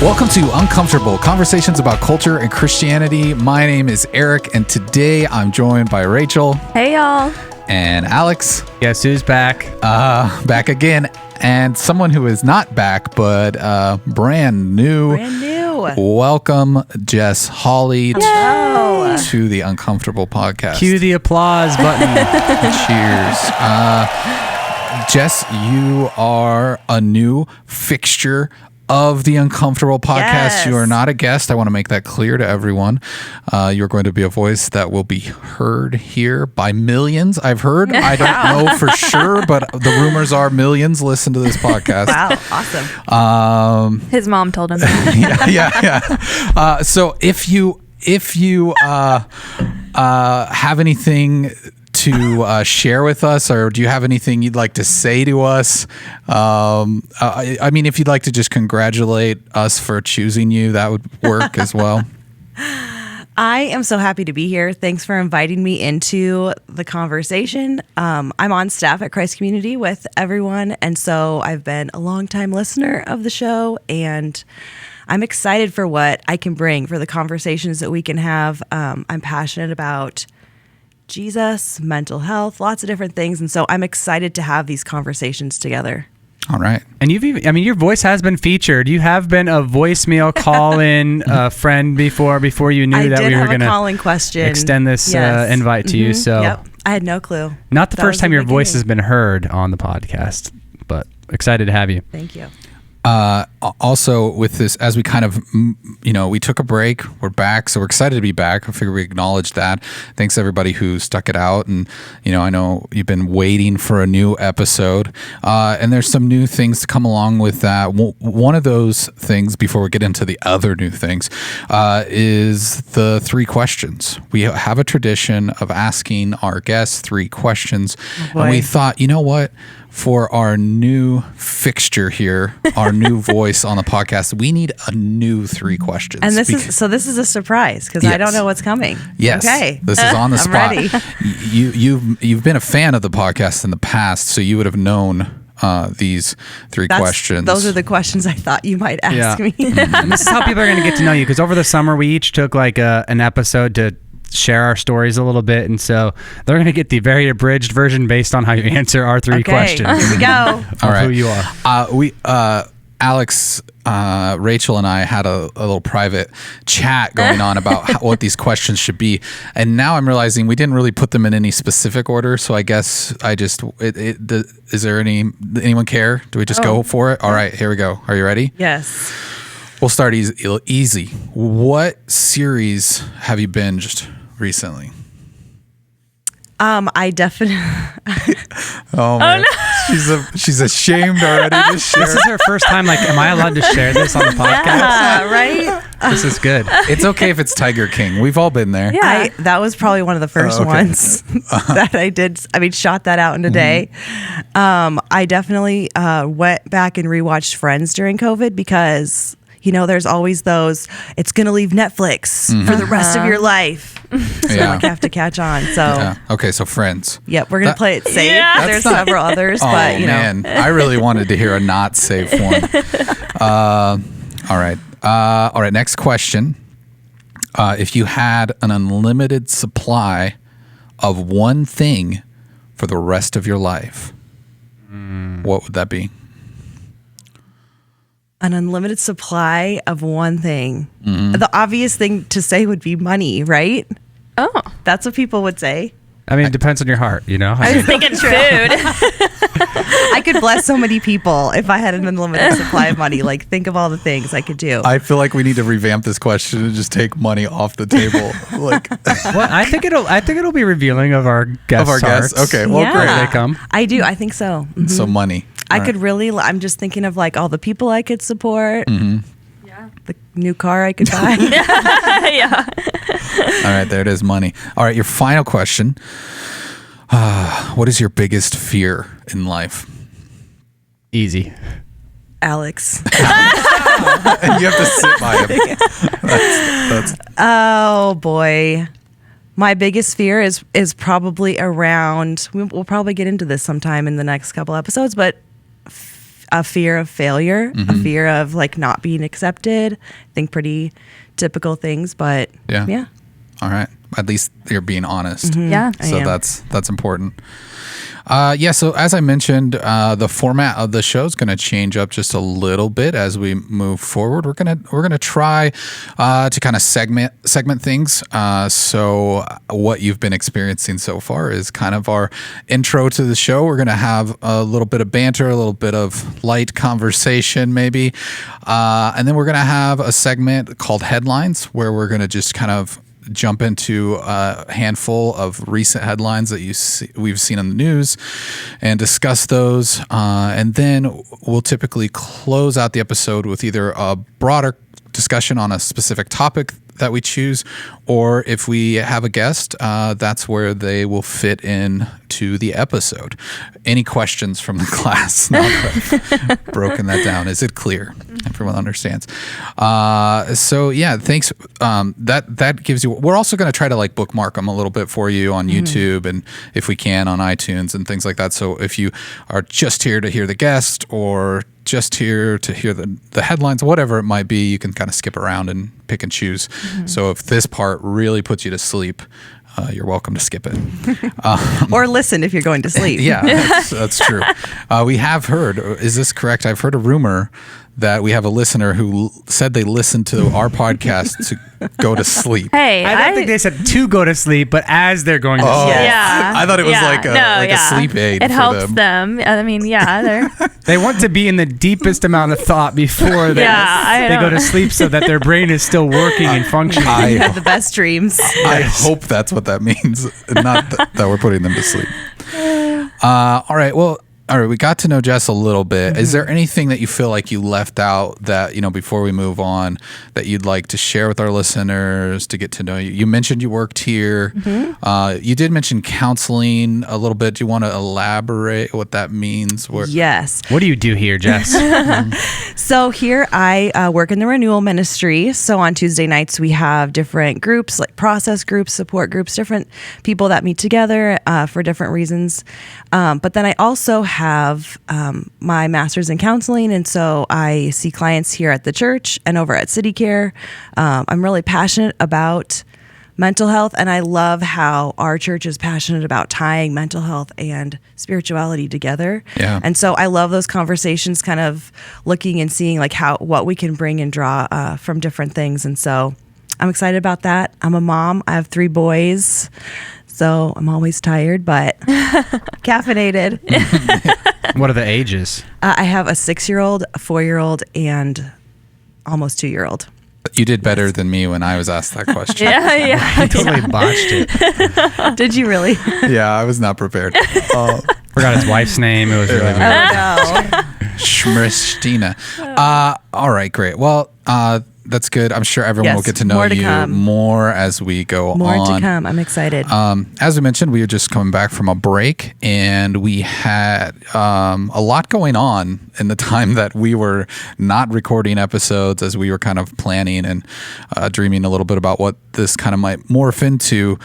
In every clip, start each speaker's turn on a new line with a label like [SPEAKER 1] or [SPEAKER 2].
[SPEAKER 1] Welcome to Uncomfortable, conversations about culture and Christianity. My name is Eric, and today I'm joined by Rachel.
[SPEAKER 2] Hey, y'all.
[SPEAKER 1] And Alex.
[SPEAKER 3] Guess who's back?
[SPEAKER 1] Back again. And someone who is not back, but brand new. Welcome, Jess Hawley, to the Uncomfortable podcast.
[SPEAKER 3] Cue the applause button.
[SPEAKER 1] Cheers. Jess, you are a new fixture of the Uncomfortable podcast.
[SPEAKER 2] Yes.
[SPEAKER 1] You are not a guest. I want to make that clear to everyone. You're going to be a voice that will be heard here by millions. I've heard. I don't know for sure, but the rumors are millions listen to this podcast.
[SPEAKER 2] Wow, awesome. His mom told him that.
[SPEAKER 1] Yeah. So if you have anything to share with us, or do you have anything you'd like to say to us? I mean, if you'd like to just congratulate us for choosing you, that would work as well.
[SPEAKER 4] I am so happy to be here. Thanks for inviting me into the conversation. I'm on staff at Christ Community with everyone, and so I've been a longtime listener of the show, and I'm excited for what I can bring for the conversations that we can have. I'm passionate about Jesus, mental health, lots of different things. And so I'm excited to have these conversations together.
[SPEAKER 1] All right.
[SPEAKER 3] And your voice has been featured. You have been a voicemail call-in friend before you knew that we were going to
[SPEAKER 4] call-in question.
[SPEAKER 3] Extend this invite to you. So
[SPEAKER 4] yep. I had no clue.
[SPEAKER 3] Not the first time your voice has been heard on the podcast, but excited to have you.
[SPEAKER 4] Thank you.
[SPEAKER 1] Also with this, as we kind of, we took a break, we're back, so we're excited to be back. I figure we acknowledge that. Thanks everybody who stuck it out. And, I know you've been waiting for a new episode, and there's some new things to come along with that. One of those things, before we get into the other new things, is the 3 questions. We have a tradition of asking our guests 3 questions.
[SPEAKER 4] Oh,
[SPEAKER 1] and we thought, you know what? For our new fixture here, our new voice on the podcast, we need a new 3 questions.
[SPEAKER 4] And this is a surprise because I don't know what's coming.
[SPEAKER 1] Yes.
[SPEAKER 4] Okay.
[SPEAKER 1] This is on the spot.
[SPEAKER 4] I'm ready.
[SPEAKER 1] You've been a fan of the podcast in the past, so you would have known these 3 questions.
[SPEAKER 4] Those are the questions I thought you might ask me.
[SPEAKER 3] And this is how people are going to get to know you, because over the summer we each took like an episode to share our stories a little bit, and so they're going to get the very abridged version based on how you answer our 3 questions.
[SPEAKER 4] Here we go.
[SPEAKER 1] All right.
[SPEAKER 3] Who you are.
[SPEAKER 1] Alex, Rachel, and I had a little private chat going on about what these questions should be, and now I'm realizing we didn't really put them in any specific order. So I guess is there anyone care? Do we just go for it? All right, here we go. Are you ready?
[SPEAKER 4] Yes.
[SPEAKER 1] We'll start easy. What series have you binged recently?
[SPEAKER 4] I definitely.
[SPEAKER 1] Oh man, no. She's ashamed already to share.
[SPEAKER 3] This is her first time. Like, am I allowed to share this on the podcast?
[SPEAKER 4] Yeah, right.
[SPEAKER 3] This is good.
[SPEAKER 1] It's okay if it's Tiger King. We've all been there.
[SPEAKER 4] Yeah. That was probably one of the first ones that I did. Shot that out in a day. I definitely went back and rewatched Friends during COVID because, there's always those, it's going to leave Netflix for the rest of your life. So I have to catch on. So
[SPEAKER 1] okay, so Friends.
[SPEAKER 4] Yep, we're going to play it safe.
[SPEAKER 2] Yeah.
[SPEAKER 4] There's several others, but
[SPEAKER 1] man, I really wanted to hear a not safe one. All right, next question. If you had an unlimited supply of one thing for the rest of your life, what would that be?
[SPEAKER 4] An unlimited supply of one thing. The obvious thing to say would be money, right?
[SPEAKER 2] Oh.
[SPEAKER 4] That's what people would say.
[SPEAKER 3] I mean, it depends on your heart,
[SPEAKER 2] I was thinking food.
[SPEAKER 4] I could bless so many people if I had an unlimited supply of money. Like, think of all the things I could do.
[SPEAKER 1] I feel like we need to revamp this question and just take money off the table.
[SPEAKER 3] Well, I think it'll be revealing of our guests. Hearts.
[SPEAKER 1] Okay, well, great.
[SPEAKER 3] They come.
[SPEAKER 4] I do. I think so. Mm-hmm.
[SPEAKER 1] So money.
[SPEAKER 4] I'm just thinking of like all the people I could support.
[SPEAKER 1] Mm-hmm.
[SPEAKER 4] Yeah. The new car I could buy.
[SPEAKER 2] Yeah.
[SPEAKER 1] All right, there it is, money. All right, your final question. What is your biggest fear in life?
[SPEAKER 3] Easy.
[SPEAKER 4] Alex.
[SPEAKER 1] And you have to sit by him. That's
[SPEAKER 4] Oh boy. My biggest fear is probably around, we'll probably get into this sometime in the next couple episodes, but a fear of failure, a fear of like not being accepted. I think pretty typical things, but yeah.
[SPEAKER 1] All right. At least you're being honest.
[SPEAKER 2] Yeah.
[SPEAKER 1] So that's important. So as I mentioned, the format of the show is going to change up just a little bit as we move forward. We're gonna try to kind of segment things. So what you've been experiencing so far is kind of our intro to the show. We're gonna have a little bit of banter, a little bit of light conversation, maybe, and then we're gonna have a segment called Headlines, where we're gonna just kind of jump into a handful of recent headlines that we've seen in the news and discuss those. And then we'll typically close out the episode with either a broader discussion on a specific topic that we choose, or if we have a guest, that's where they will fit in to the episode. Any questions from the class? Now that I've broken that down. Is it clear? Everyone understands. So yeah, thanks. That gives you, we're also going to try to like bookmark them a little bit for you on YouTube, and if we can on iTunes and things like that. So if you are just here to hear the guest or just here to hear the headlines, whatever it might be, you can kind of skip around and pick and choose. So if this part really puts you to sleep, you're welcome to skip it.
[SPEAKER 4] Or listen if you're going to sleep.
[SPEAKER 1] Yeah, that's true. We have heard, is this correct? I've heard a rumor that we have a listener who said they listened to our podcast to go to sleep.
[SPEAKER 2] Hey,
[SPEAKER 3] I don't think they said to go to sleep, but as they're going to sleep.
[SPEAKER 2] Yeah.
[SPEAKER 1] I thought it was like a sleep aid.
[SPEAKER 2] It helps them. I mean,
[SPEAKER 3] They want to be in the deepest amount of thought before they go to sleep, so that their brain is still working and functioning.
[SPEAKER 4] You have the best dreams.
[SPEAKER 1] I hope that's what that means, not that we're putting them to sleep. All right, we got to know Jess a little bit. Is there anything that you feel like you left out that, before we move on, that you'd like to share with our listeners to get to know you? You mentioned you worked here. You did mention counseling a little bit. Do you want to elaborate what that means?
[SPEAKER 4] Yes.
[SPEAKER 3] What do you do here, Jess?
[SPEAKER 4] So here I work in the renewal ministry. So on Tuesday nights, we have different groups, like process groups, support groups, different people that meet together for different reasons. But then I also have my master's in counseling, and so I see clients here at the church and over at City Care. I'm really passionate about mental health, and I love how our church is passionate about tying mental health and spirituality together.
[SPEAKER 1] Yeah.
[SPEAKER 4] And so I love those conversations, kind of looking and seeing like what we can bring and draw from different things. And so I'm excited about that. I'm a mom. I have 3 boys. So I'm always tired, but caffeinated.
[SPEAKER 3] What are the ages?
[SPEAKER 4] I have a 6-year-old, a 4-year-old, and almost 2-year-old.
[SPEAKER 1] You did better than me when I was asked that question.
[SPEAKER 3] I totally botched it.
[SPEAKER 4] Did you really?
[SPEAKER 1] Yeah, I was not prepared.
[SPEAKER 3] Forgot his wife's name. It was really weird.
[SPEAKER 4] Oh, no.
[SPEAKER 1] Schmristina. All right, great. Well, that's good. I'm sure everyone will get to know you more as we go on.
[SPEAKER 4] More to come. I'm excited.
[SPEAKER 1] As we mentioned, we were just coming back from a break, and we had a lot going on in the time that we were not recording episodes, as we were kind of planning and dreaming a little bit about what this kind of might morph into.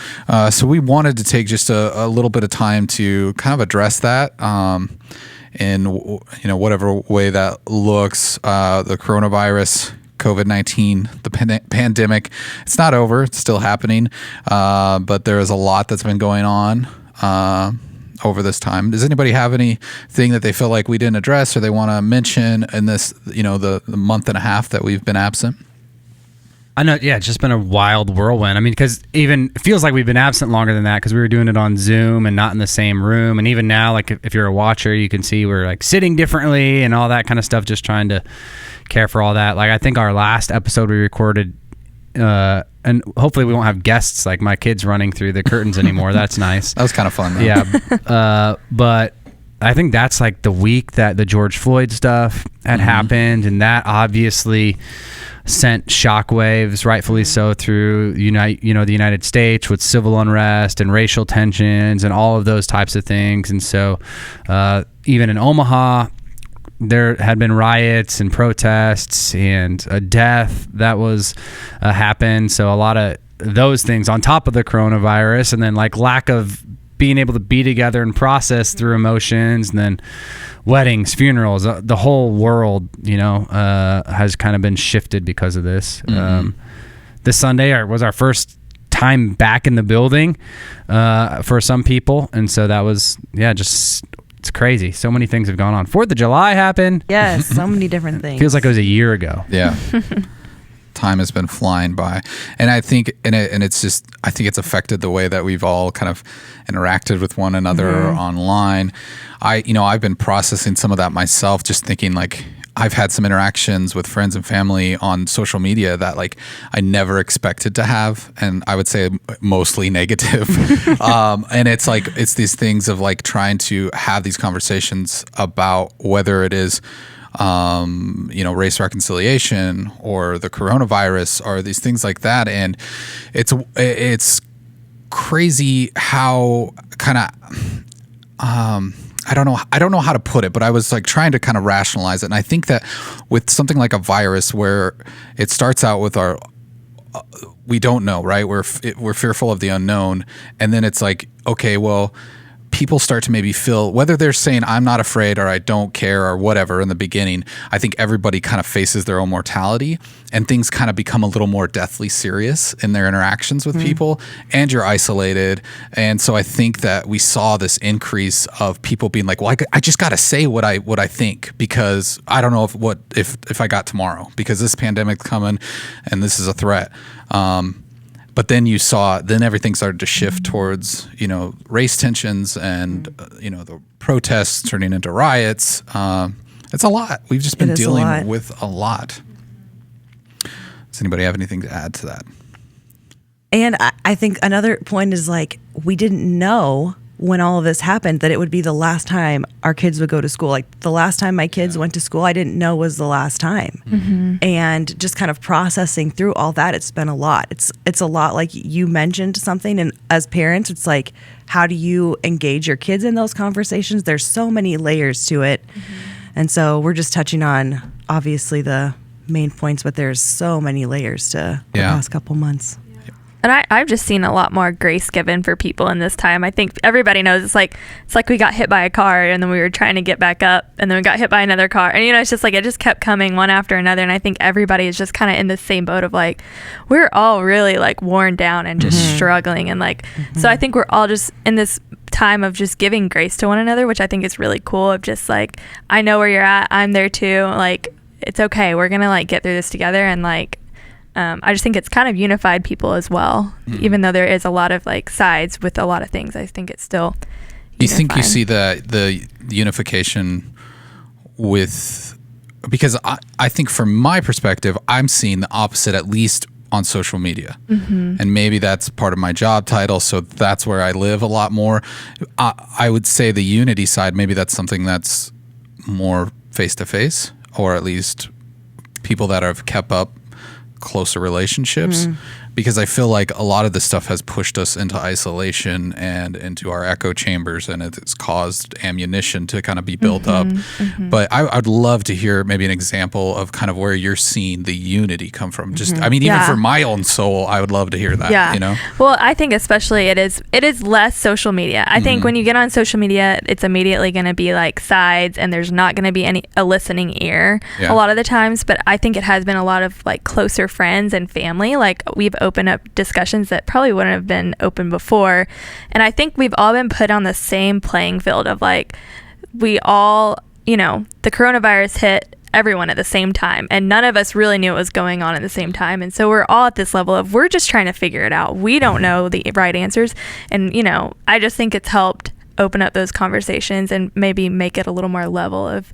[SPEAKER 1] So we wanted to take just a little bit of time to kind of address that. In whatever way that looks, the coronavirus, COVID-19, the pandemic, it's not over. It's still happening, but there is a lot that's been going on over this time. Does anybody have anything that they feel like we didn't address or they want to mention in this, the month and a half that we've been absent?
[SPEAKER 3] I know, yeah, it's just been a wild whirlwind. I mean, because even it feels like we've been absent longer than that because we were doing it on Zoom and not in the same room. And even now, like if you're a watcher, you can see we're like sitting differently and all that kind of stuff, just trying to care for all that. Like I think our last episode we recorded, and hopefully we won't have guests like my kids running through the curtains anymore. That's nice.
[SPEAKER 1] That was kind of fun, though.
[SPEAKER 3] Yeah. But I think that's like the week that the George Floyd stuff had happened, and that obviously sent shockwaves, rightfully so, through the United States with civil unrest and racial tensions and all of those types of things. And so even in Omaha, there had been riots and protests and a death that was happened. So a lot of those things on top of the coronavirus, and then like lack of being able to be together and process through emotions, and then weddings, funerals, the whole world, has kind of been shifted because of this. This Sunday was our first time back in the building for some people, and so that was it's crazy. So many things have gone on. 4th of July happened.
[SPEAKER 4] Yes, so many different things.
[SPEAKER 3] Feels like it was a year ago.
[SPEAKER 1] Yeah. Time has been flying by, and I think it's just, I think it's affected the way that we've all kind of interacted with one another online. I've been processing some of that myself, just thinking like, I've had some interactions with friends and family on social media that like I never expected to have, and I would say mostly negative. And it's like, it's these things of like trying to have these conversations about whether it is race reconciliation or the coronavirus or these things like that. And it's crazy how kind of, I don't know how to put it, but I was like trying to kind of rationalize it. And I think that with something like a virus where it starts out with we don't know, right? We're fearful of the unknown. And then it's like, okay, well, people start to maybe feel, whether they're saying I'm not afraid or I don't care or whatever in the beginning, I think everybody kind of faces their own mortality, and things kind of become a little more deathly serious in their interactions with people, and you're isolated. And so I think that we saw this increase of people being like, well, I just got to say what I think, because I don't know if I got tomorrow, because this pandemic's coming and this is a threat. But then then everything started to shift towards, race tensions and, the protests turning into riots. It's a lot. We've just been dealing with a lot. Does anybody have anything to add to that?
[SPEAKER 4] And I think another point is like, we didn't know when all of this happened that it would be the last time our kids would go to school. Like the last time my kids went to school, I didn't know was the last time. And just kind of processing through all that, it's been a lot. It's a lot, like you mentioned something, and as parents, it's like, how do you engage your kids in those conversations? There's so many layers to it. And so we're just touching on obviously the main points, but there's so many layers to the past couple months.
[SPEAKER 2] And I've just seen a lot more grace given for people in this time. I think everybody knows it's like we got hit by a car and then we were trying to get back up and then we got hit by another car. And, it's just like it just kept coming one after another. And I think everybody is just kind of in the same boat of like, we're all really like worn down and just struggling. And like, so I think we're all just in this time of just giving grace to one another, which I think is really cool, of just like, I know where you're at. I'm there too. Like, it's okay. We're going to like get through this together. And like, I just think it's kind of unified people as well, even though there is a lot of like sides with a lot of things. I think it's still unified.
[SPEAKER 1] Do you think you see the unification with, because I think from my perspective, I'm seeing the opposite, at least on social media. And maybe that's part of my job title, so that's where I live a lot more. I would say the unity side, maybe that's something that's more face-to-face, or at least people that have kept up closer relationships, because I feel like a lot of this stuff has pushed us into isolation and into our echo chambers, and it's caused ammunition to kind of be built up. But I'd love to hear maybe an example of kind of where you're seeing the unity come from. Just, I mean, even for my own soul, I would love to hear that,
[SPEAKER 2] Well, I think especially it is less social media. I think when you get on social media, it's immediately going to be like sides, and there's not going to be a listening ear a lot of the times. But I think it has been a lot of like closer friends and family. Like we've open up discussions that probably wouldn't have been open before. And I think we've all been put on the same playing field of like, we all, the coronavirus hit everyone at the same time, and none of us really knew what was going on at the same time. And so we're all at this level of, we're just trying to figure it out. We don't know the right answers. And, I just think it's helped open up those conversations and maybe make it a little more level of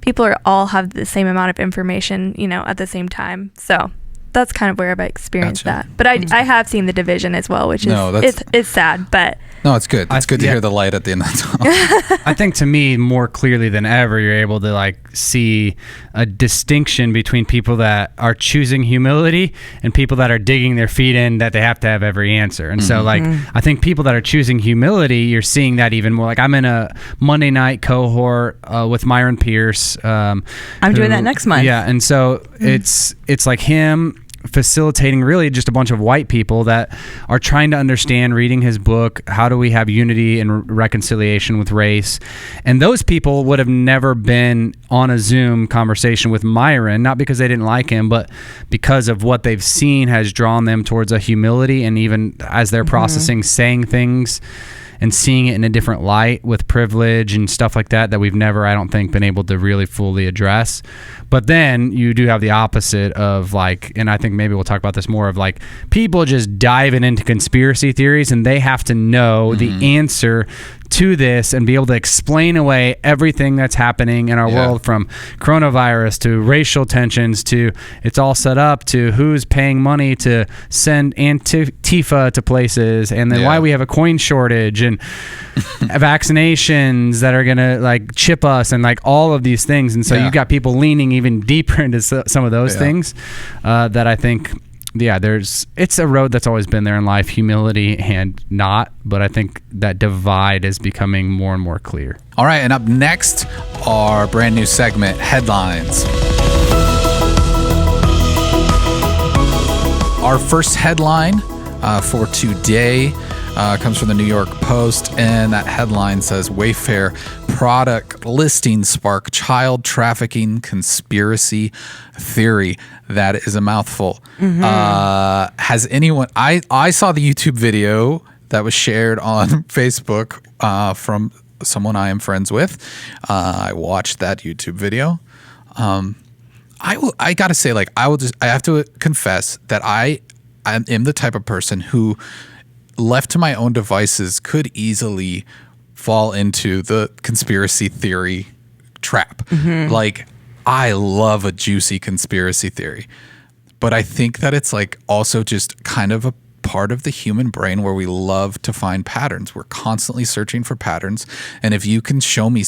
[SPEAKER 2] people all have the same amount of information, at the same time. So that's kind of where I've experienced that. But I have seen the division as well, which is it's sad, but
[SPEAKER 1] no, it's good. It's good to hear the light at the end of the tunnel.
[SPEAKER 3] I think to me, more clearly than ever, you're able to like see a distinction between people that are choosing humility and people that are digging their feet in that they have to have every answer. And so like, I think people that are choosing humility, you're seeing that even more. Like I'm in a Monday night cohort with Myron Pierce.
[SPEAKER 4] I'm doing that next month.
[SPEAKER 3] Yeah. And so it's like him facilitating really just a bunch of white people that are trying to understand, reading his book, how do we have unity and reconciliation with race. And those people would have never been on a Zoom conversation with Myron, not because they didn't like him, but because of what they've seen has drawn them towards a humility, and even as they're processing saying things and seeing it in a different light with privilege and stuff like that we've never, I don't think, been able to really fully address. But then you do have the opposite of like, and I think maybe we'll talk about this more, of like people just diving into conspiracy theories, and they have to know the answer to this and be able to explain away everything that's happening in our world, from coronavirus to racial tensions to it's all set up to who's paying money to send Antifa to places, and then why we have a coin shortage and vaccinations that are gonna like chip us, and like all of these things. And so you've got people leaning even deeper into some of those things that I think it's a road that's always been there in life, humility and not, but I think that divide is becoming more and more clear.
[SPEAKER 1] All right, and up next, our brand new segment, Headlines. Our first headline for today comes from the New York Post, and that headline says, Wayfair product listings spark child trafficking conspiracy theory. That is a mouthful. Has anyone... I saw the YouTube video that was shared on Facebook from someone I am friends with. I watched that YouTube video. I gotta say, like, I have to confess that I am the type of person who, left to my own devices, could easily fall into the conspiracy theory trap. Like, I love a juicy conspiracy theory, but I think that it's like also just kind of a part of the human brain where we love to find patterns. We're constantly searching for patterns. And if you can show me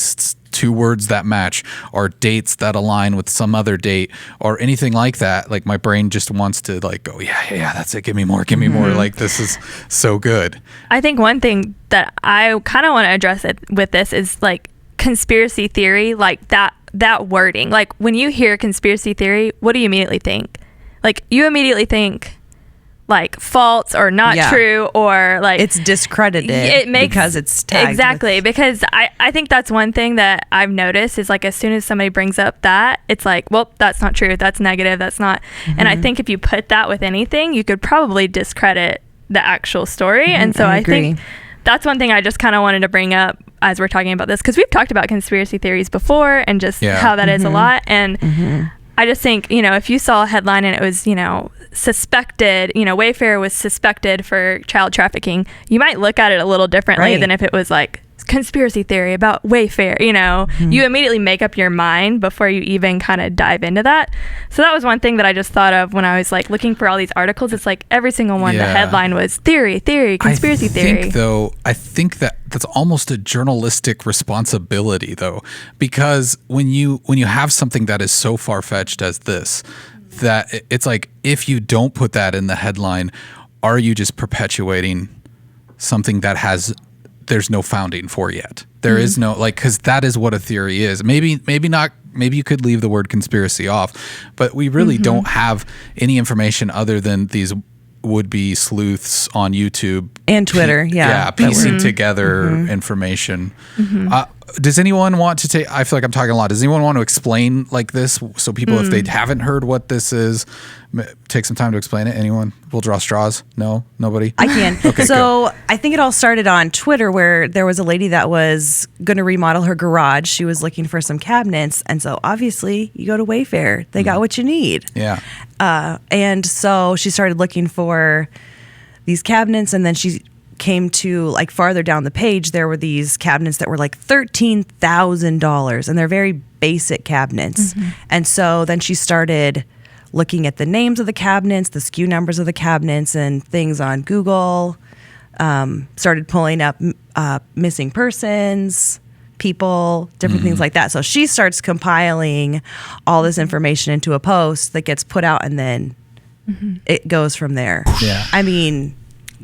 [SPEAKER 1] two words that match, or dates that align with some other date, or anything like that, like my brain just wants to like go, yeah, that's it. Give me more. Like, this is so good.
[SPEAKER 2] I think one thing that I kind of want to address it with this is like conspiracy theory, like that wording. Like, when you hear conspiracy theory, what do you immediately think? Like, you immediately think like false or not true, or like
[SPEAKER 4] it's discredited because it's tagged
[SPEAKER 2] exactly with... because I think that's one thing that I've noticed is like as soon as somebody brings up that, it's like, well, that's not true, that's negative, that's not. And I think if you put that with anything, you could probably discredit the actual story. And so I think that's one thing I just kind of wanted to bring up as we're talking about this, because we've talked about conspiracy theories before and just how that is a lot. And I just think, if you saw a headline and it was, suspected, Wayfair was suspected for child trafficking, you might look at it a little differently than if it was like conspiracy theory about Wayfair. You immediately make up your mind before you even kind of dive into that. So that was one thing that I just thought of when I was like looking for all these articles. It's like every single one, the headline was theory, conspiracy theory.
[SPEAKER 1] I think that's almost a journalistic responsibility, though, because when you have something that is so far-fetched as this, that it's like, if you don't put that in the headline, are you just perpetuating something that there's no founding for yet? There is no, like, because that is what a theory is. Maybe not. Maybe you could leave the word conspiracy off, but we really don't have any information other than these would-be sleuths on YouTube
[SPEAKER 4] and Twitter.
[SPEAKER 1] Piecing together information. Does anyone want to take? I feel like I'm talking a lot. Does anyone want to explain like this, so people, if they haven't heard what this is, take some time to explain it? Anyone? We'll draw straws. No, nobody.
[SPEAKER 4] I can. Okay. So I think it all started on Twitter, where there was a lady that was going to remodel her garage. She was looking for some cabinets, and so obviously you go to Wayfair. They got what you need.
[SPEAKER 1] Yeah.
[SPEAKER 4] And so she started looking for these cabinets, and then she came to, like, farther down the page, there were these cabinets that were like $13,000, and they're very basic cabinets. And so then she started looking at the names of the cabinets, the SKU numbers of the cabinets, and things on Google. Started pulling up missing persons, people, different things like that. So she starts compiling all this information into a post that gets put out, and then it goes from there.
[SPEAKER 1] Yeah.
[SPEAKER 4] I mean...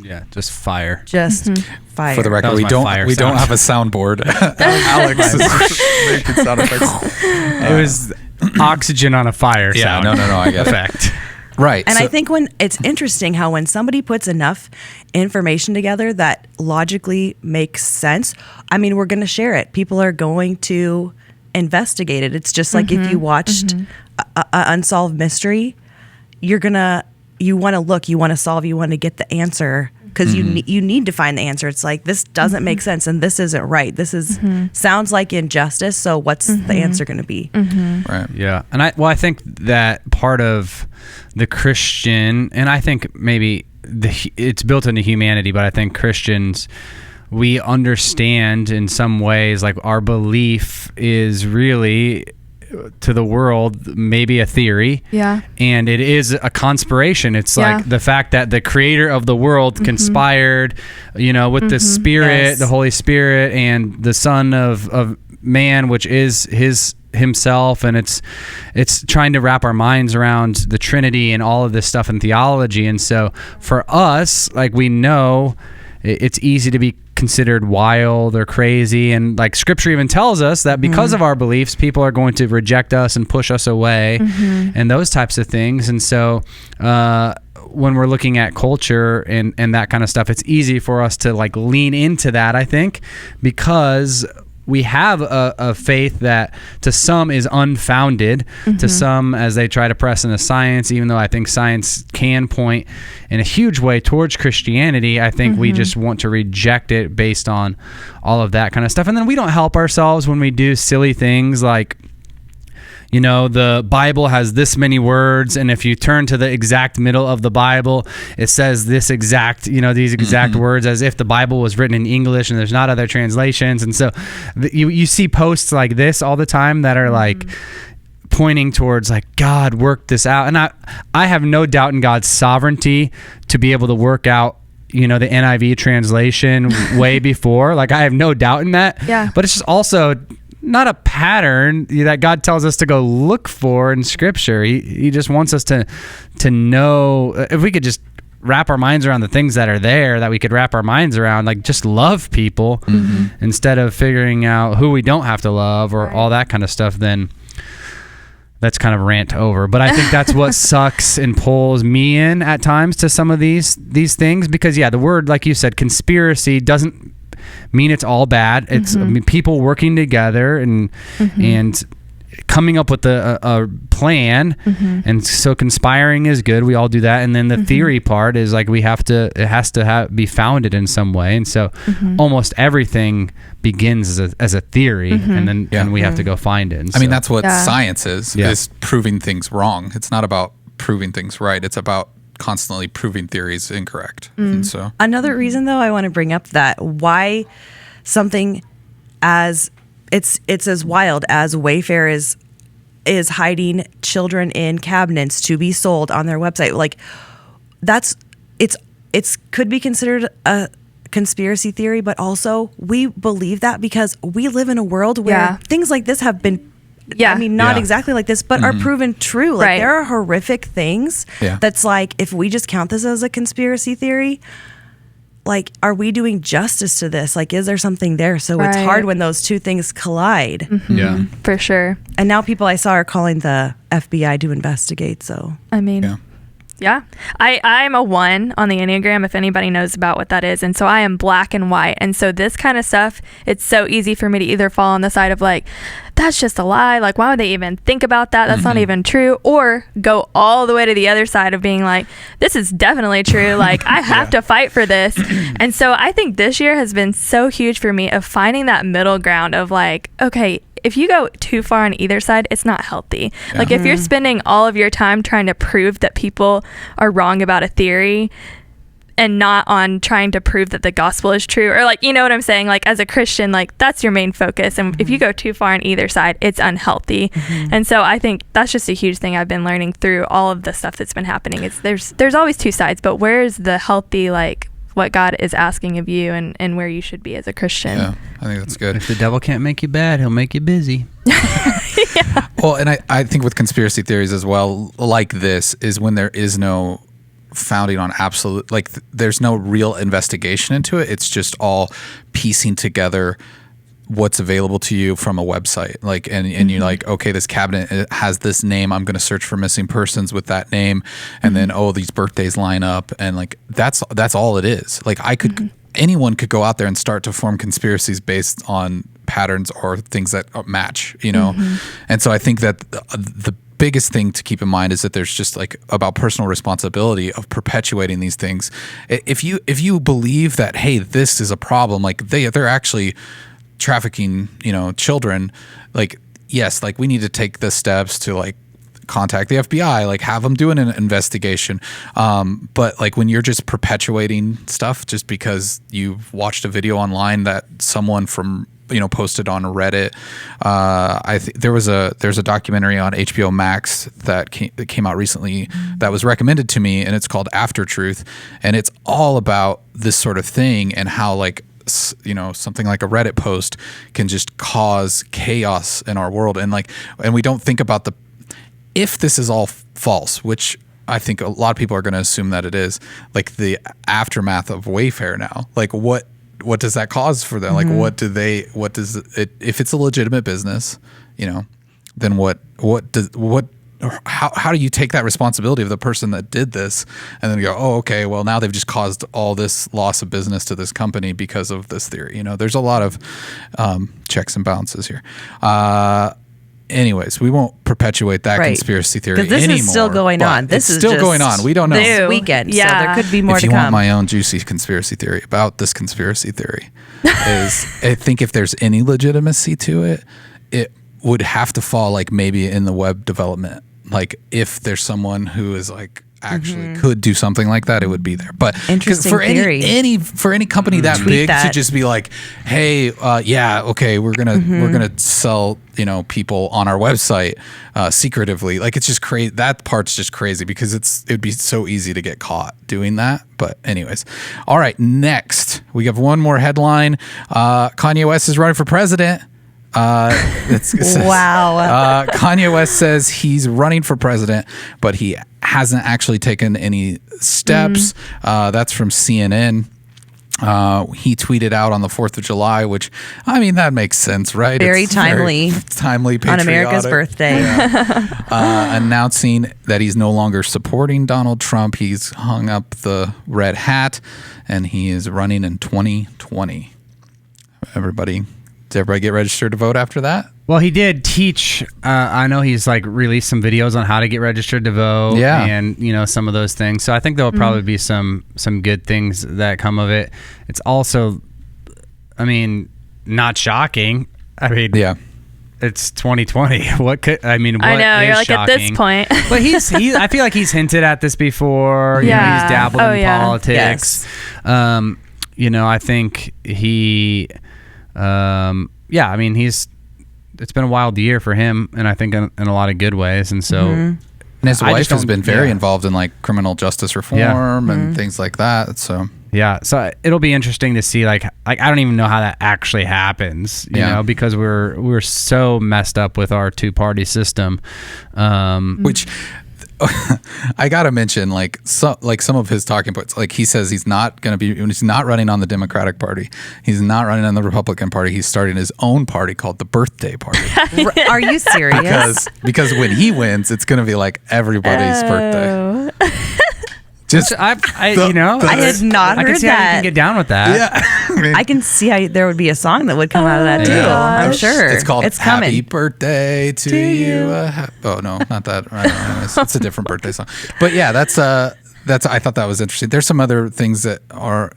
[SPEAKER 3] Yeah, just fire.
[SPEAKER 4] Fire.
[SPEAKER 1] For the record, we don't have a soundboard. Alex is making sound effects.
[SPEAKER 3] It was oxygen on a fire sound.
[SPEAKER 1] No, I get
[SPEAKER 3] effect.
[SPEAKER 1] Right.
[SPEAKER 4] And I think when it's interesting how when somebody puts enough information together that logically makes sense, I mean, we're going to share it. People are going to investigate it. It's just like if you watched a unsolved mystery, you want to look, you want to solve, you want to get the answer because you need to find the answer. It's like, this doesn't make sense and this isn't right. This is sounds like injustice. So what's the answer going to be?
[SPEAKER 3] Right. Yeah. And I think that part of the Christian, and I think maybe it's built into humanity, but I think Christians, we understand in some ways, like our belief is really to the world maybe a theory, and it is a conspiration. It's like the fact that the creator of the world conspired, with the Spirit, the Holy Spirit, and the Son of Man, which is himself, and it's trying to wrap our minds around the Trinity and all of this stuff in theology. And so for us, like, we know it's easy to be considered wild or crazy, and like Scripture even tells us that because of our beliefs, people are going to reject us and push us away, and those types of things. And so when we're looking at culture and that kind of stuff, it's easy for us to like lean into that, I think, because we have a faith that to some is unfounded, to some, as they try to press into science, even though I think science can point in a huge way towards Christianity, I think we just want to reject it based on all of that kind of stuff. And then we don't help ourselves when we do silly things like, the Bible has this many words, and if you turn to the exact middle of the Bible, it says this exact, these exact words, as if the Bible was written in English and there's not other translations. And so you see posts like this all the time that are like pointing towards like, God worked this out. And I have no doubt in God's sovereignty to be able to work out the NIV translation way before. Like, I have no doubt in that.
[SPEAKER 2] Yeah.
[SPEAKER 3] But it's just also not a pattern that God tells us to go look for in Scripture. He just wants us to know, if we could just wrap our minds around the things that are there, that we could wrap our minds around, like just love people instead of figuring out who we don't have to love or all that kind of stuff, then that's kind of rant over. But I think that's what sucks and pulls me in at times to some of these things, because the word, like you said, conspiracy doesn't mean it's all bad. It's people working together and coming up with a plan, and so conspiring is good. We all do that. And then the theory part is like it has to be founded in some way. And so almost everything begins as a theory, and then we have to go find it. And
[SPEAKER 1] I mean, that's what science is proving things wrong. It's not about proving things right. It's about constantly proving theories incorrect. And so
[SPEAKER 4] another reason, though, I want to bring up that why something as it's as wild as Wayfair is hiding children in cabinets to be sold on their website. Like, it's could be considered a conspiracy theory, but also we believe that because we live in a world where things like this have been not exactly like this, but are proven true. Like, there are horrific things that's like, if we just count this as a conspiracy theory, like, are we doing justice to this? Like, is there something there? So it's hard when those two things collide.
[SPEAKER 2] Yeah, for sure.
[SPEAKER 4] And now people I saw are calling the FBI to investigate. So,
[SPEAKER 2] I mean, I'm a 1 on the Enneagram, if anybody knows about what that is. And so I am black and white. And so this kind of stuff, it's so easy for me to either fall on the side of like, that's just a lie. Like, why would they even think about that? That's not even true. Or go all the way to the other side of being like, this is definitely true. Like, I have to fight for this. And so I think this year has been so huge for me of finding that middle ground of like, okay, if you go too far on either side, it's not healthy. Like, if you're spending all of your time trying to prove that people are wrong about a theory and not on trying to prove that the gospel is true, or like, you know what I'm saying? Like, as a Christian, like, that's your main focus. And if you go too far on either side, it's unhealthy. And so I think that's just a huge thing I've been learning through all of the stuff that's been happening. Is there's always two sides, but where's the healthy, like, what God is asking of you and where you should be as a Christian.
[SPEAKER 1] Yeah, I think that's good.
[SPEAKER 3] If the devil can't make you bad, he'll make you busy.
[SPEAKER 1] Well, and I think with conspiracy theories as well, like this, is when there is no founding on absolute, like there's no real investigation into it. It's just all piecing together what's available to you from a website, like, and you're like, okay, this cabinet, it has this name, I'm going to search for missing persons with that name, and then these birthdays line up, and like that's all it is. Like anyone could go out there and start to form conspiracies based on patterns or things that match, and so I think that the biggest thing to keep in mind is that there's just like about personal responsibility of perpetuating these things. If you believe that, hey, this is a problem, like they're actually trafficking, children, like, yes, like we need to take the steps to like contact the FBI, like have them doing an investigation. But like when you're just perpetuating stuff just because you've watched a video online that someone from posted on Reddit. There's a documentary on HBO Max that came out recently that was recommended to me, and it's called After Truth, and it's all about this sort of thing and how like something like a Reddit post can just cause chaos in our world, and we don't think about if this is all false, which I think a lot of people are going to assume that it is, like the aftermath of Wayfair now, like what does that cause for them? Like, if it's a legitimate business, then how do you take that responsibility of the person that did this and then go, oh, okay, well now they've just caused all this loss of business to this company because of this theory. There's a lot of checks and balances here. Anyways, we won't perpetuate that conspiracy theory anymore.
[SPEAKER 4] Because this is still going on.
[SPEAKER 1] This is still going on. We don't know.
[SPEAKER 4] This weekend. Yeah. So there could be more to come.
[SPEAKER 1] If you want my own juicy conspiracy theory about this conspiracy theory, is I think if there's any legitimacy to it, it would have to fall like maybe in the web development. Like if there's someone who is like actually could do something like that, it would be there. But for any company that big to just be like, hey, okay, we're gonna sell people on our website secretively, like it's just crazy. That part's just crazy because it'd be so easy to get caught doing that. But anyways, all right, next we have one more headline. Kanye West is running for president.
[SPEAKER 4] Wow.
[SPEAKER 1] Kanye West says he's running for president, but he hasn't actually taken any steps. That's from CNN. He tweeted out on the 4th of July, which, I mean, that makes sense, right?
[SPEAKER 4] Very timely.
[SPEAKER 1] Timely, patriotic.
[SPEAKER 4] On America's birthday.
[SPEAKER 1] Announcing that he's no longer supporting Donald Trump. He's hung up the red hat, and he is running in 2020. Did everybody get registered to vote after that?
[SPEAKER 3] Well, he did teach. I know he's like released some videos on how to get registered to vote.
[SPEAKER 1] Yeah.
[SPEAKER 3] And some of those things. So I think there'll probably be some good things that come of it. It's also, I mean, not shocking. I mean, yeah. It's 2020. What
[SPEAKER 2] I know, you're like
[SPEAKER 3] shocking?
[SPEAKER 2] at this point.
[SPEAKER 3] But I feel like he's hinted at this before. He's dabbled in politics. Yes. I think he. I mean, it's been a wild year for him, and I think in a lot of good ways. And so,
[SPEAKER 1] and his wife has been very involved in like criminal justice reform and things like that. So
[SPEAKER 3] so it'll be interesting to see. Like I don't even know how that actually happens, you know, because we're so messed up with our two-party system,
[SPEAKER 1] which. I gotta mention, some of his talking points. Like he says, he's not running on the Democratic Party. He's not running on the Republican Party. He's starting his own party called the Birthday Party.
[SPEAKER 4] Are you serious?
[SPEAKER 1] Because when he wins, it's gonna be like everybody's birthday. Just
[SPEAKER 3] I had not heard
[SPEAKER 4] that.
[SPEAKER 3] I can see how you can get down with that.
[SPEAKER 1] Yeah,
[SPEAKER 4] I can see how there would be a song that would come out of that too. I'm sure
[SPEAKER 1] it's called
[SPEAKER 4] "Happy
[SPEAKER 1] coming. Birthday to you." Oh no, not that. Anyways, it's a different birthday song. But yeah, that's. I thought that was interesting. There's some other things that are,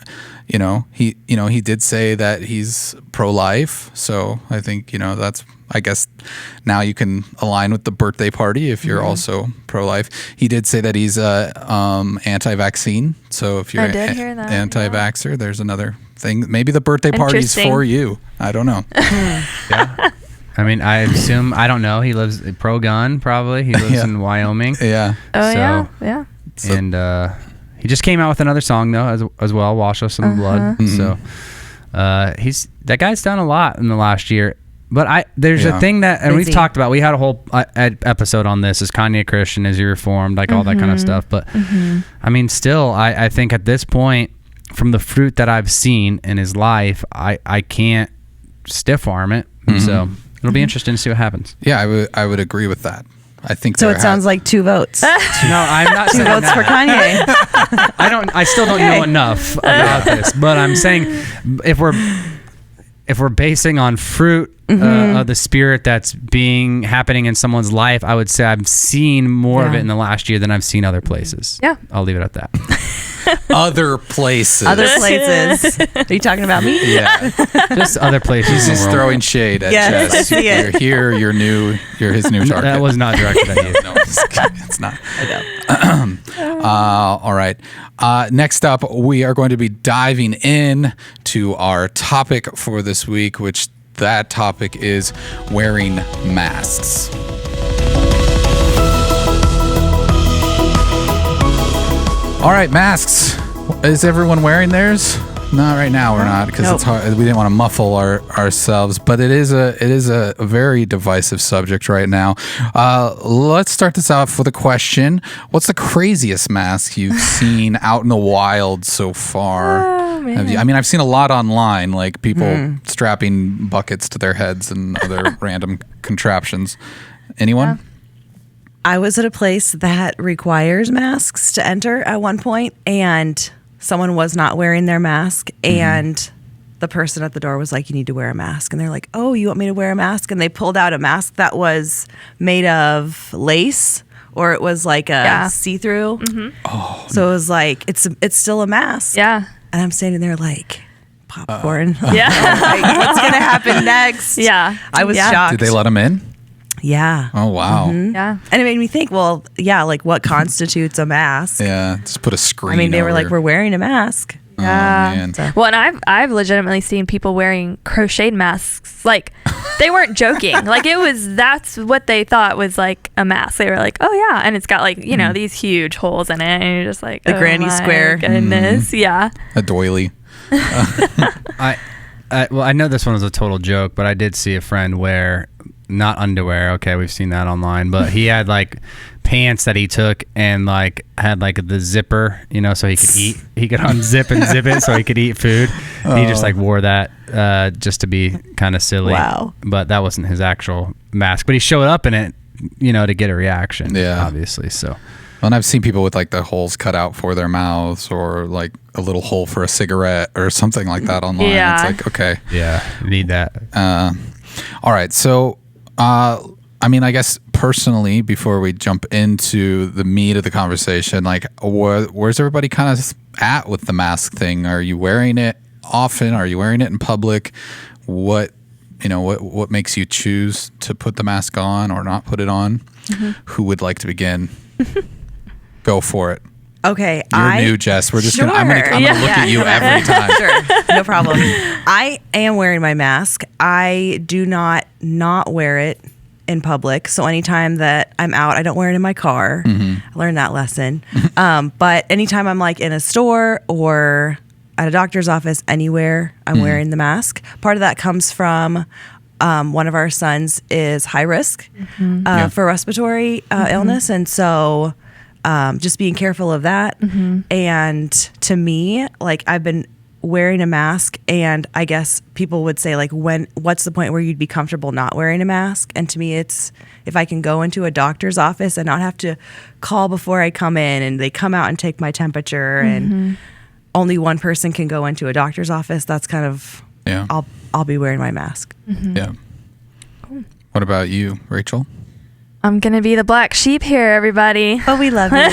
[SPEAKER 1] he did say that he's pro-life. So I think that's. I guess now you can align with the birthday party if you're also pro-life. He did say that he's anti-vaccine. So if you're anti-vaxxer, there's another thing. Maybe the birthday party's for you. I don't know.
[SPEAKER 3] Yeah. I mean, I assume, I don't know. He lives pro-gun, probably. He lives in Wyoming.
[SPEAKER 1] Yeah.
[SPEAKER 2] Oh, yeah.
[SPEAKER 3] And he just came out with another song, though, as well, Wash Us in the Blood. Mm-hmm. So that guy's done a lot in the last year. But there's a thing that, and we've talked about, we had a whole episode on this, is Kanye Christian, is he reformed, like all that kind of stuff. But I mean, still, I think at this point, from the fruit that I've seen in his life, I can't stiff arm it. So it'll be interesting to see what happens.
[SPEAKER 1] Yeah, I would agree with that. I think
[SPEAKER 4] so. It sounds like 2 votes.
[SPEAKER 3] No, I'm not saying
[SPEAKER 4] 2 votes for Kanye.
[SPEAKER 3] I still don't know enough about this, but I'm saying if we're basing on fruit of the spirit that's happening in someone's life, I would say I've seen more of it in the last year than I've seen other places.
[SPEAKER 2] Yeah,
[SPEAKER 3] I'll leave it at that.
[SPEAKER 1] Other places.
[SPEAKER 4] Other places. Are you talking about me?
[SPEAKER 1] Yeah.
[SPEAKER 3] Just other places.
[SPEAKER 1] He's
[SPEAKER 3] in the
[SPEAKER 1] just
[SPEAKER 3] world.
[SPEAKER 1] throwing shade at
[SPEAKER 4] Yes, I
[SPEAKER 1] Jess.
[SPEAKER 4] see it.
[SPEAKER 1] You're here. You're new. You're his new target.
[SPEAKER 3] That was not directed at you.
[SPEAKER 1] No, it's not. All right. Next up, we are going to be diving in to our topic for this week, which that topic is wearing masks. All right, masks. Is everyone wearing theirs? Not right now. We're not because it's hard. We didn't want to muffle ourselves, but it is a very divisive subject right now. Let's start this off with a question: what's the craziest mask you've seen out in the wild so far?
[SPEAKER 2] Oh, man.
[SPEAKER 1] I've seen a lot online, like people strapping buckets to their heads and other random contraptions. Anyone?
[SPEAKER 2] Yeah.
[SPEAKER 4] I was at a place that requires masks to enter at one point, and someone was not wearing their mask, and the person at the door was like, "You need to wear a mask." And they're like, "Oh, you want me to wear a mask?" And they pulled out a mask that was made of lace, or it was like a see-through. Oh. So it was like, it's still a mask.
[SPEAKER 2] Yeah.
[SPEAKER 4] And I'm standing there like, popcorn.
[SPEAKER 2] Yeah.
[SPEAKER 4] Like, what's going to happen next?
[SPEAKER 2] Yeah.
[SPEAKER 4] I was shocked.
[SPEAKER 1] Did they let him in?
[SPEAKER 4] Yeah.
[SPEAKER 1] Oh, wow.
[SPEAKER 2] Yeah.
[SPEAKER 4] And it made me think, well, yeah, like what constitutes a mask?
[SPEAKER 1] Yeah, just put a screen.
[SPEAKER 4] I mean, they were
[SPEAKER 1] over.
[SPEAKER 4] like, we're wearing a mask.
[SPEAKER 1] Oh, man.
[SPEAKER 2] Well, and I've legitimately seen people wearing crocheted masks. Like, they weren't joking. Like, that's what they thought was like a mask. They were like, oh yeah, and it's got like these huge holes in it, and you're just like,
[SPEAKER 4] The granny square.
[SPEAKER 2] Goodness, yeah.
[SPEAKER 1] A doily.
[SPEAKER 3] I know this one was a total joke, but I did see a friend wear not underwear. Okay, we've seen that online, but he had like pants that he took and like had like the zipper, so he could eat. He could unzip and zip it so he could eat food. He just like wore that just to be kind of silly.
[SPEAKER 4] Wow.
[SPEAKER 3] But that wasn't his actual mask. But he showed up in it, to get a reaction.
[SPEAKER 1] Yeah.
[SPEAKER 3] Obviously. So.
[SPEAKER 1] And I've seen people with like the holes cut out for their mouths, or like a little hole for a cigarette or something like that online.
[SPEAKER 2] Yeah.
[SPEAKER 1] It's like, okay.
[SPEAKER 3] Yeah, you need that.
[SPEAKER 1] All right. So, I guess personally, before we jump into the meat of the conversation, like where's everybody kind of at with the mask thing? Are you wearing it often? Are you wearing it in public? What makes you choose to put the mask on or not put it on? Mm-hmm. Who would like to begin? Go for it.
[SPEAKER 4] Okay.
[SPEAKER 1] You're new, Jess. We're just
[SPEAKER 4] Sure.
[SPEAKER 1] I'm gonna look at you every time.
[SPEAKER 4] Sure. No problem. I am wearing my mask. I do not wear it in public. So anytime that I'm out, I don't wear it in my car. I learned that lesson. But anytime I'm like in a store or at a doctor's office, anywhere, I'm wearing the mask. Part of that comes from one of our sons is high risk for respiratory illness. And so just being careful of that. And to me, like I've been wearing a mask, and I guess people would say like, what's the point where you'd be comfortable not wearing a mask? And to me, it's if I can go into a doctor's office and not have to call before I come in, and they come out and take my temperature, and only one person can go into a doctor's office. That's kind of I'll be wearing my mask.
[SPEAKER 1] Yeah. Cool. What about you, Rachel?
[SPEAKER 2] I'm going to be the black sheep here, everybody.
[SPEAKER 4] Oh, we love you.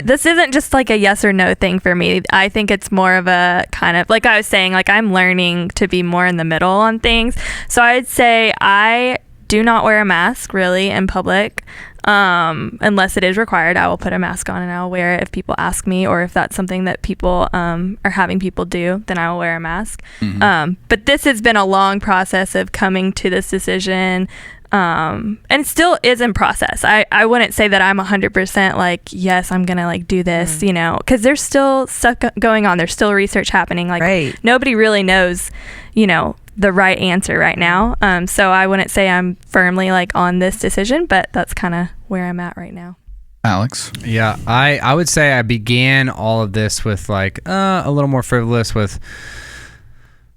[SPEAKER 2] This isn't just like a yes or no thing for me. I think it's more of a kind of, like I was saying, like I'm learning to be more in the middle on things. So I'd say I do not wear a mask really in public. Unless it is required, I will put a mask on and I will wear it if people ask me, or if that's something that people are having people do, then I will wear a mask. But this has been a long process of coming to this decision. And still is in process. I wouldn't say that I'm 100% like, yes, I'm going to like do this, because there's still stuff going on. There's still research happening. Like nobody really knows, the right answer right now. So I wouldn't say I'm firmly like on this decision, but that's kind of where I'm at right now.
[SPEAKER 1] Alex?
[SPEAKER 3] Yeah, I would say I began all of this with like a little more frivolous with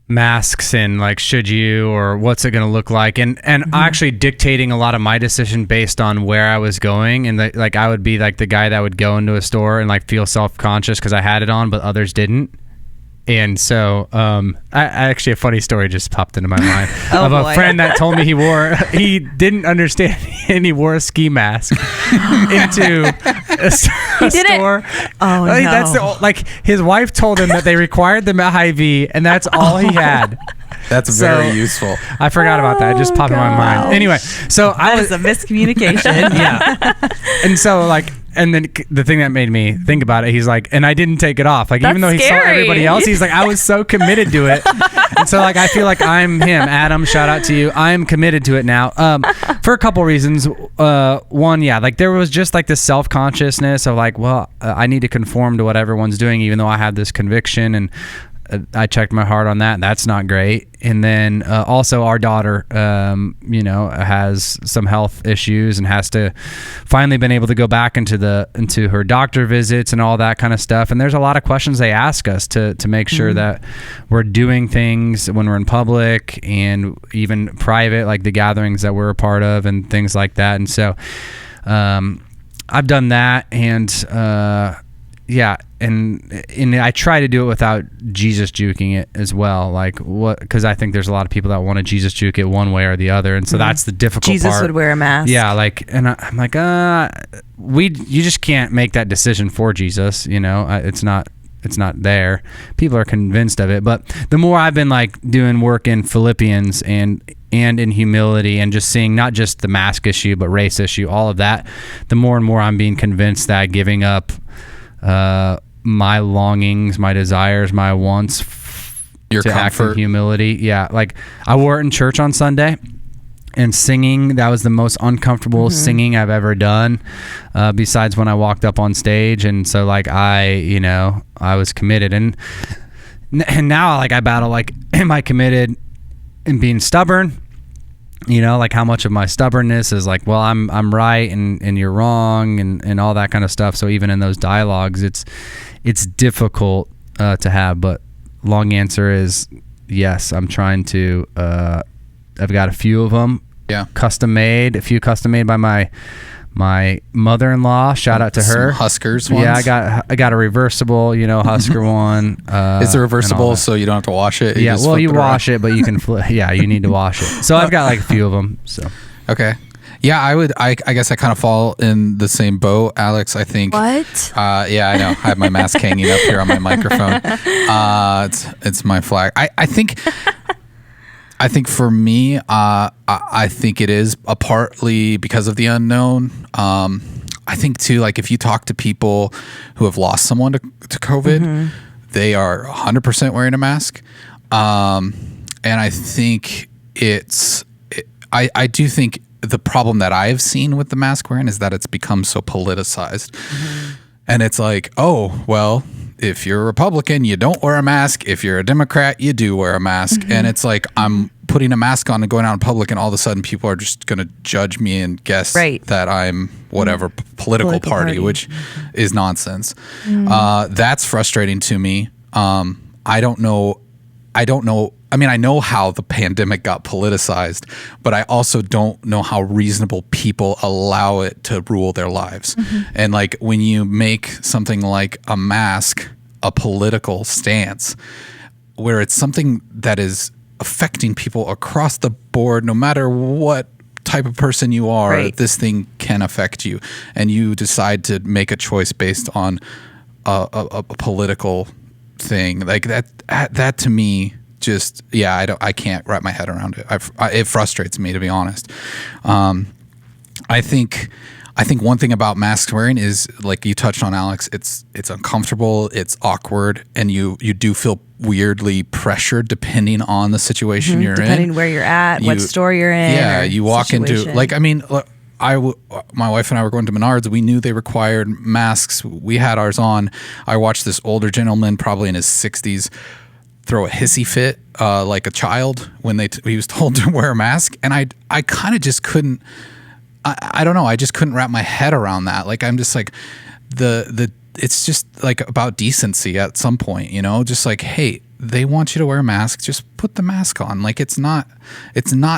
[SPEAKER 3] masks and like should you or what's it going to look like, and actually dictating a lot of my decision based on where I was going, and like I would be like the guy that would go into a store and like feel self-conscious because I had it on but others didn't. And so I actually a funny story just popped into my mind of a friend that told me he didn't understand and he wore a ski mask into a store.
[SPEAKER 4] Oh,
[SPEAKER 3] like,
[SPEAKER 4] no.
[SPEAKER 3] That's like his wife told him that they required the Hy-Vee and that's all he had.
[SPEAKER 1] That's very useful.
[SPEAKER 3] I forgot about that. It just popped in my mind. Anyway, so
[SPEAKER 4] that was a miscommunication.
[SPEAKER 3] Yeah. And so like, and then the thing that made me think about it, he's like, and I didn't take it off. Like,
[SPEAKER 2] That's
[SPEAKER 3] even though he saw
[SPEAKER 2] scary.
[SPEAKER 3] everybody else, he's like, I was so committed to it. And so like, I feel like I'm him. Adam, shout out to you. I'm committed to it now. For a couple reasons. One, yeah, like there was just like this self-consciousness of like, well, I need to conform to what everyone's doing, even though I have this conviction, and I checked my heart on that, and that's not great. And then also our daughter, has some health issues and has to finally been able to go back into her doctor visits and all that kind of stuff. And there's a lot of questions they ask us to make sure that we're doing things when we're in public and even private, like the gatherings that we're a part of and things like that. And so I've done that, and yeah, and I try to do it without Jesus juking it as well. Like what? Because I think there's a lot of people that want to Jesus juke it one way or the other, and so that's the difficult
[SPEAKER 4] Jesus
[SPEAKER 3] part.
[SPEAKER 4] would wear a mask.
[SPEAKER 3] Yeah, like, and I'm like, you just can't make that decision for Jesus. You know, it's not there. People are convinced of it, but the more I've been like doing work in Philippians and in humility and just seeing not just the mask issue but race issue, all of that, the more and more I'm being convinced that giving up my longings, my desires, my wants
[SPEAKER 1] Your
[SPEAKER 3] to act in
[SPEAKER 1] comfort.
[SPEAKER 3] humility. Yeah, like I wore it in church on Sunday, and singing, that was the most uncomfortable singing I've ever done, besides when I walked up on stage. And so like I was committed, and now like I battle like, am I committed in being stubborn? You know, like how much of my stubbornness is like, well, I'm right and you're wrong and all that kind of stuff. So even in those dialogues, it's difficult to have. But long answer is yes. I'm trying to. I've got a few of them. Yeah. Custom made. A few custom made by my mother-in-law. Shout out to her.
[SPEAKER 1] Some Huskers ones.
[SPEAKER 3] Yeah, I got a reversible, Husker one.
[SPEAKER 1] It's a reversible, so you don't have to wash it.
[SPEAKER 3] Yeah, well, you wash it, but you can flip. Yeah, you need to wash it. So I've got like a few of them. So
[SPEAKER 1] okay, yeah, I guess I kind of fall in the same boat, Alex. I think.
[SPEAKER 2] What?
[SPEAKER 1] Yeah, I know. I have my mask hanging up here on my microphone. It's my flag. I think for me, I think it is partly because of the unknown. I think too, like if you talk to people who have lost someone to COVID, they are 100% wearing a mask. And I think I do think the problem that I've seen with the mask wearing is that it's become so politicized. And it's like, oh, well, if you're a Republican, you don't wear a mask. If you're a Democrat, you do wear a mask. And it's like, I'm putting a mask on and going out in public, and all of a sudden people are just going to judge me and guess that I'm whatever political party, which is nonsense. That's frustrating to me. I don't know. I mean, I know how the pandemic got politicized, but I also don't know how reasonable people allow it to rule their lives. And like when you make something like a mask a political stance, where it's something that is affecting people across the board, no matter what type of person you are, this thing can affect you. And you decide to make a choice based on a political thing like that to me, just I can't wrap my head around it. It frustrates me, to be honest. I think one thing about mask wearing is, like you touched on, Alex, it's uncomfortable, it's awkward, and you do feel weirdly pressured depending on the situation you're
[SPEAKER 4] depending
[SPEAKER 1] in,
[SPEAKER 4] where you're at, what store you're in.
[SPEAKER 1] Yeah, you walk into, like, I mean, my wife and I were going to Menards. We knew they required masks. We had ours on. I watched this older gentleman, probably in his 60s, throw a hissy fit like a child when he was told to wear a mask. And I kind of just couldn't, I don't know, I just couldn't wrap my head around that. Like, I'm just like, it's just like about decency at some point, just like, hey, they want you to wear a mask, just put the mask on. Like, it's not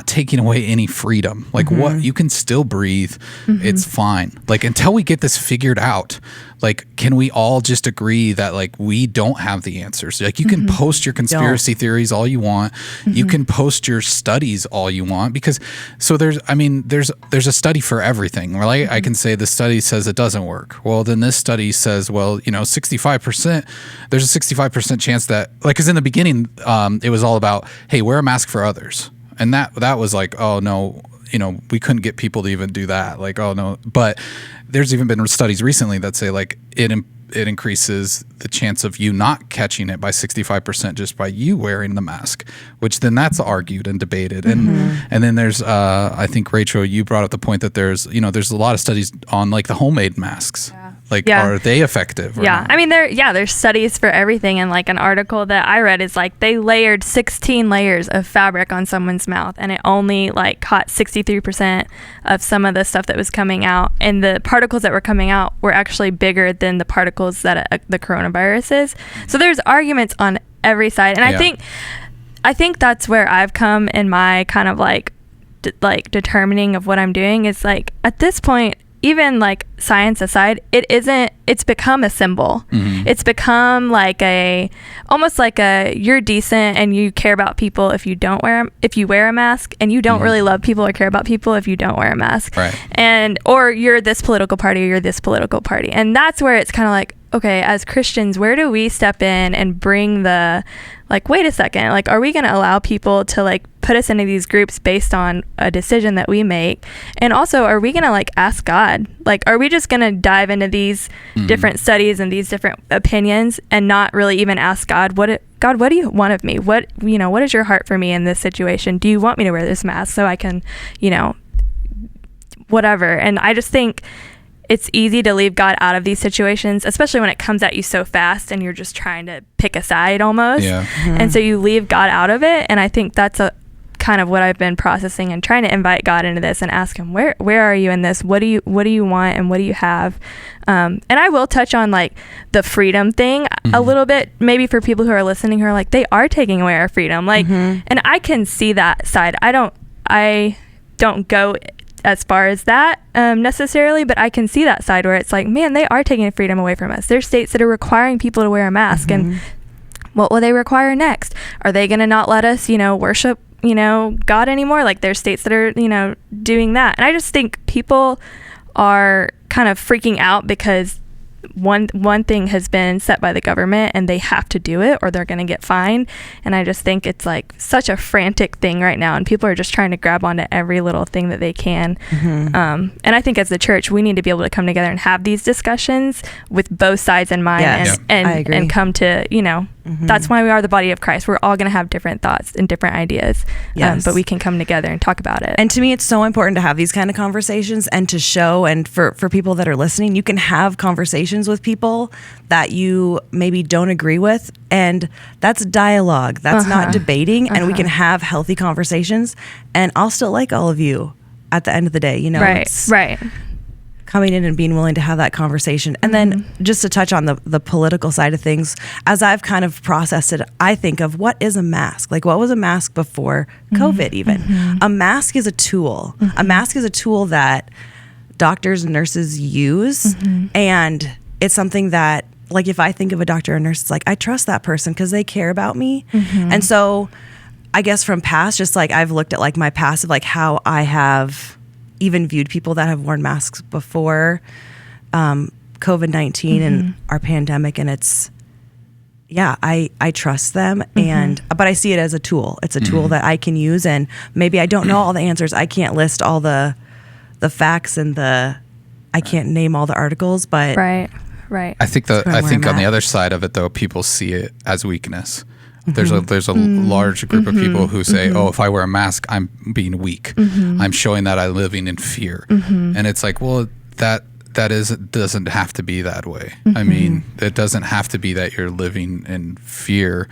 [SPEAKER 1] taking away any freedom. Like, what, you can still breathe. It's fine. Like, until we get this figured out, like, can we all just agree that, like, we don't have the answers? Like, you can post your conspiracy theories all you want. You can post your studies all you want, because there's a study for everything. Right? I can say the study says it doesn't work. Well, then this study says, well, 65%, there's a 65% chance that, like, because in the beginning, it was all about, hey, wear a mask for others. And that was like, oh no, we couldn't get people to even do that. Like, oh no. But there's even been studies recently that say, like, it increases the chance of you not catching it by 65% just by you wearing the mask, which then that's argued and debated. And then there's, I think, Rachel, you brought up the point that there's a lot of studies on, like, the homemade masks. Like, are they effective?
[SPEAKER 2] I mean, there's studies for everything. And, like, an article that I read is, like, they layered 16 layers of fabric on someone's mouth, and it only, like, caught 63% of some of the stuff that was coming out. And the particles that were coming out were actually bigger than the particles that the coronavirus is. So there's arguments on every side. And I think that's where I've come in my kind of, like determining of what I'm doing is, like, at this point, even, like, science aside, it's become a symbol. It's become like almost like you're decent and you care about people if you wear a mask, and you don't really love people or care about people if you don't wear a mask.
[SPEAKER 1] Right.
[SPEAKER 2] And, or you're this political party or you're this political party. And that's where it's kind of like, okay, as Christians, where do we step in and bring the, like, wait a second, like, are we going to allow people to, like, put us into these groups based on a decision that we make? And also, are we going to, like, ask God? Like, are we just going to dive into these different studies and these different opinions and not really even ask God, God, what do you want of me? What is your heart for me in this situation? Do you want me to wear this mask so I can, whatever? And I just think it's easy to leave God out of these situations, especially when it comes at you so fast and you're just trying to pick a side almost. Yeah. And so you leave God out of it. And I think that's a kind of what I've been processing and trying to invite God into this and ask him, where are you in this? What do you want and what do you have? And I will touch on, like, the freedom thing a little bit, maybe for people who are listening who are like, they are taking away our freedom. Like, and I can see that side. I don't go as far as that necessarily, but I can see that side where it's like, man, they are taking freedom away from us. There's states that are requiring people to wear a mask, and what will they require next? Are they going to not let us, worship, God anymore? Like, there's states that are, doing that. And I just think people are kind of freaking out because one thing has been set by the government and they have to do it or they're going to get fined. And I just think it's, like, such a frantic thing right now, and people are just trying to grab onto every little thing that they can. And I think as the church, we need to be able to come together and have these discussions with both sides in mind. And come to, that's why we are the body of Christ. We're all going to have different thoughts and different ideas, but we can come together and talk about it.
[SPEAKER 4] And to me, it's so important to have these kind of conversations and to show, and for people that are listening, you can have conversations with people that you maybe don't agree with, and that's dialogue. That's not debating, and we can have healthy conversations, and I'll still like all of you at the end of the day,
[SPEAKER 2] Right.
[SPEAKER 4] Coming in and being willing to have that conversation. And then just to touch on the political side of things, as I've kind of processed it, I think of, what is a mask? Like, what was a mask before COVID even? A mask is a tool. A mask is a tool that doctors and nurses use. And it's something that, like, if I think of a doctor or nurse, it's like, I trust that person because they care about me. And so I guess from past, just like I've looked at, like, my past of, like, how I have even viewed people that have worn masks before COVID-19 and our pandemic, and it's, I trust them, but I see it as a tool. It's a tool that I can use, and maybe I don't know all the answers. I can't list all the facts and I can't name all the articles, but
[SPEAKER 2] right.
[SPEAKER 1] I think on the other side of it, though, people see it as weakness. There's a large group of people who say, oh, if I wear a mask, I'm being weak. I'm showing that I'm living in fear. And it's like, well, that doesn't have to be that way. I mean, it doesn't have to be that you're living in fear.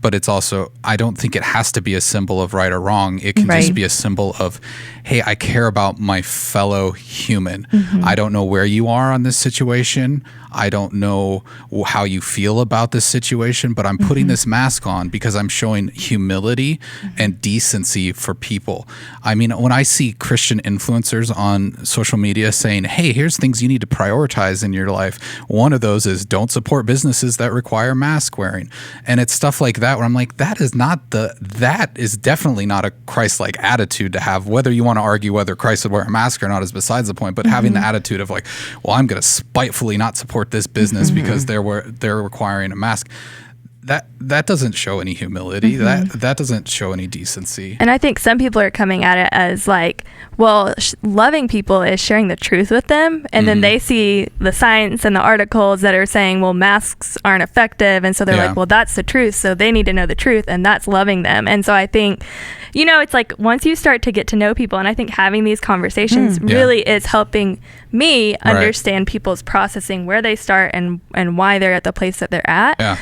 [SPEAKER 1] But it's also, I don't think it has to be a symbol of right or wrong. It can just be a symbol of, hey, I care about my fellow human. I don't know where you are on this situation. I don't know how you feel about this situation, but I'm putting this mask on because I'm showing humility and decency for people. I mean, when I see Christian influencers on social media saying, hey, here's things you need to prioritize in your life. One of those is don't support businesses that require mask wearing. And it's stuff like that where I'm like, that is definitely not a Christ-like attitude to have. Whether you want to argue whether Christ would wear a mask or not is besides the point, but having the attitude of like, well, I'm going to spitefully not support this business because they're requiring a mask. That doesn't show any humility. That doesn't show any decency.
[SPEAKER 2] And I think some people are coming at it as like, well, loving people is sharing the truth with them. And then they see the science and the articles that are saying, well, masks aren't effective. And so they're like, well, that's the truth. So they need to know the truth, and that's loving them. And so I think, it's like once you start to get to know people, and I think having these conversations really is helping me understand people's processing, where they start and why they're at the place that they're at. Yeah.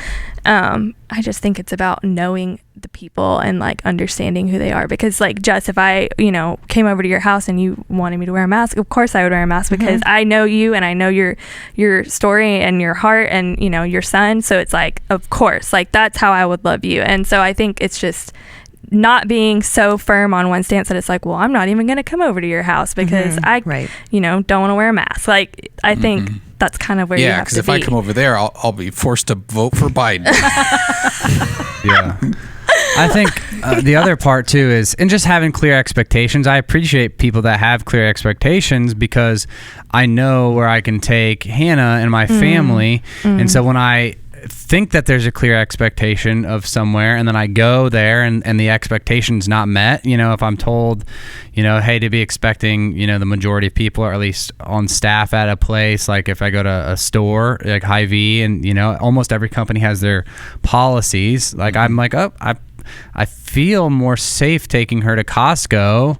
[SPEAKER 2] I just think it's about knowing the people and like understanding who they are, because like Jess, if I came over to your house and you wanted me to wear a mask, of course I would wear a mask because I know you and I know your story and your heart and your son. So it's like, of course, like that's how I would love you. And so I think it's just not being so firm on one stance that it's like, well, I'm not even going to come over to your house because I don't want to wear a mask. Like I think that's kind of where you have to be. Yeah, because
[SPEAKER 1] if I come over there, I'll be forced to vote for Biden.
[SPEAKER 3] Yeah. I think the other part too is, and just having clear expectations. I appreciate people that have clear expectations because I know where I can take Hannah and my family. And so when I think that there's a clear expectation of somewhere and then I go there and the expectation's not met, if I'm told, hey, to be expecting, the majority of people, or at least on staff at a place, like if I go to a store like Hy-Vee and, almost every company has their policies. Like I'm like, I feel more safe taking her to Costco.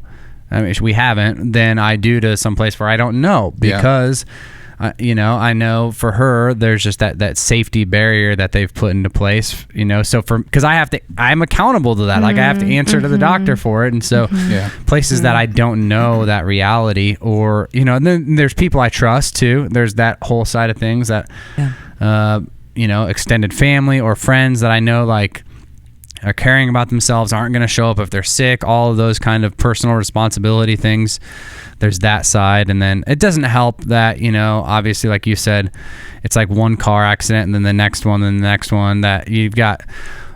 [SPEAKER 3] I mean, we haven't, than I do to some place where I don't know because I know for her, there's just that safety barrier that they've put into place, so because I'm accountable to that. Like I have to answer to the doctor for it. And so places that I don't know that reality, or, and then there's people I trust too. There's that whole side of things that, extended family or friends that I know, like, are caring about themselves, aren't going to show up if they're sick, all of those kind of personal responsibility things. There's that side. And then it doesn't help that, obviously, like you said, it's like one car accident and then the next one and the next one, that you've got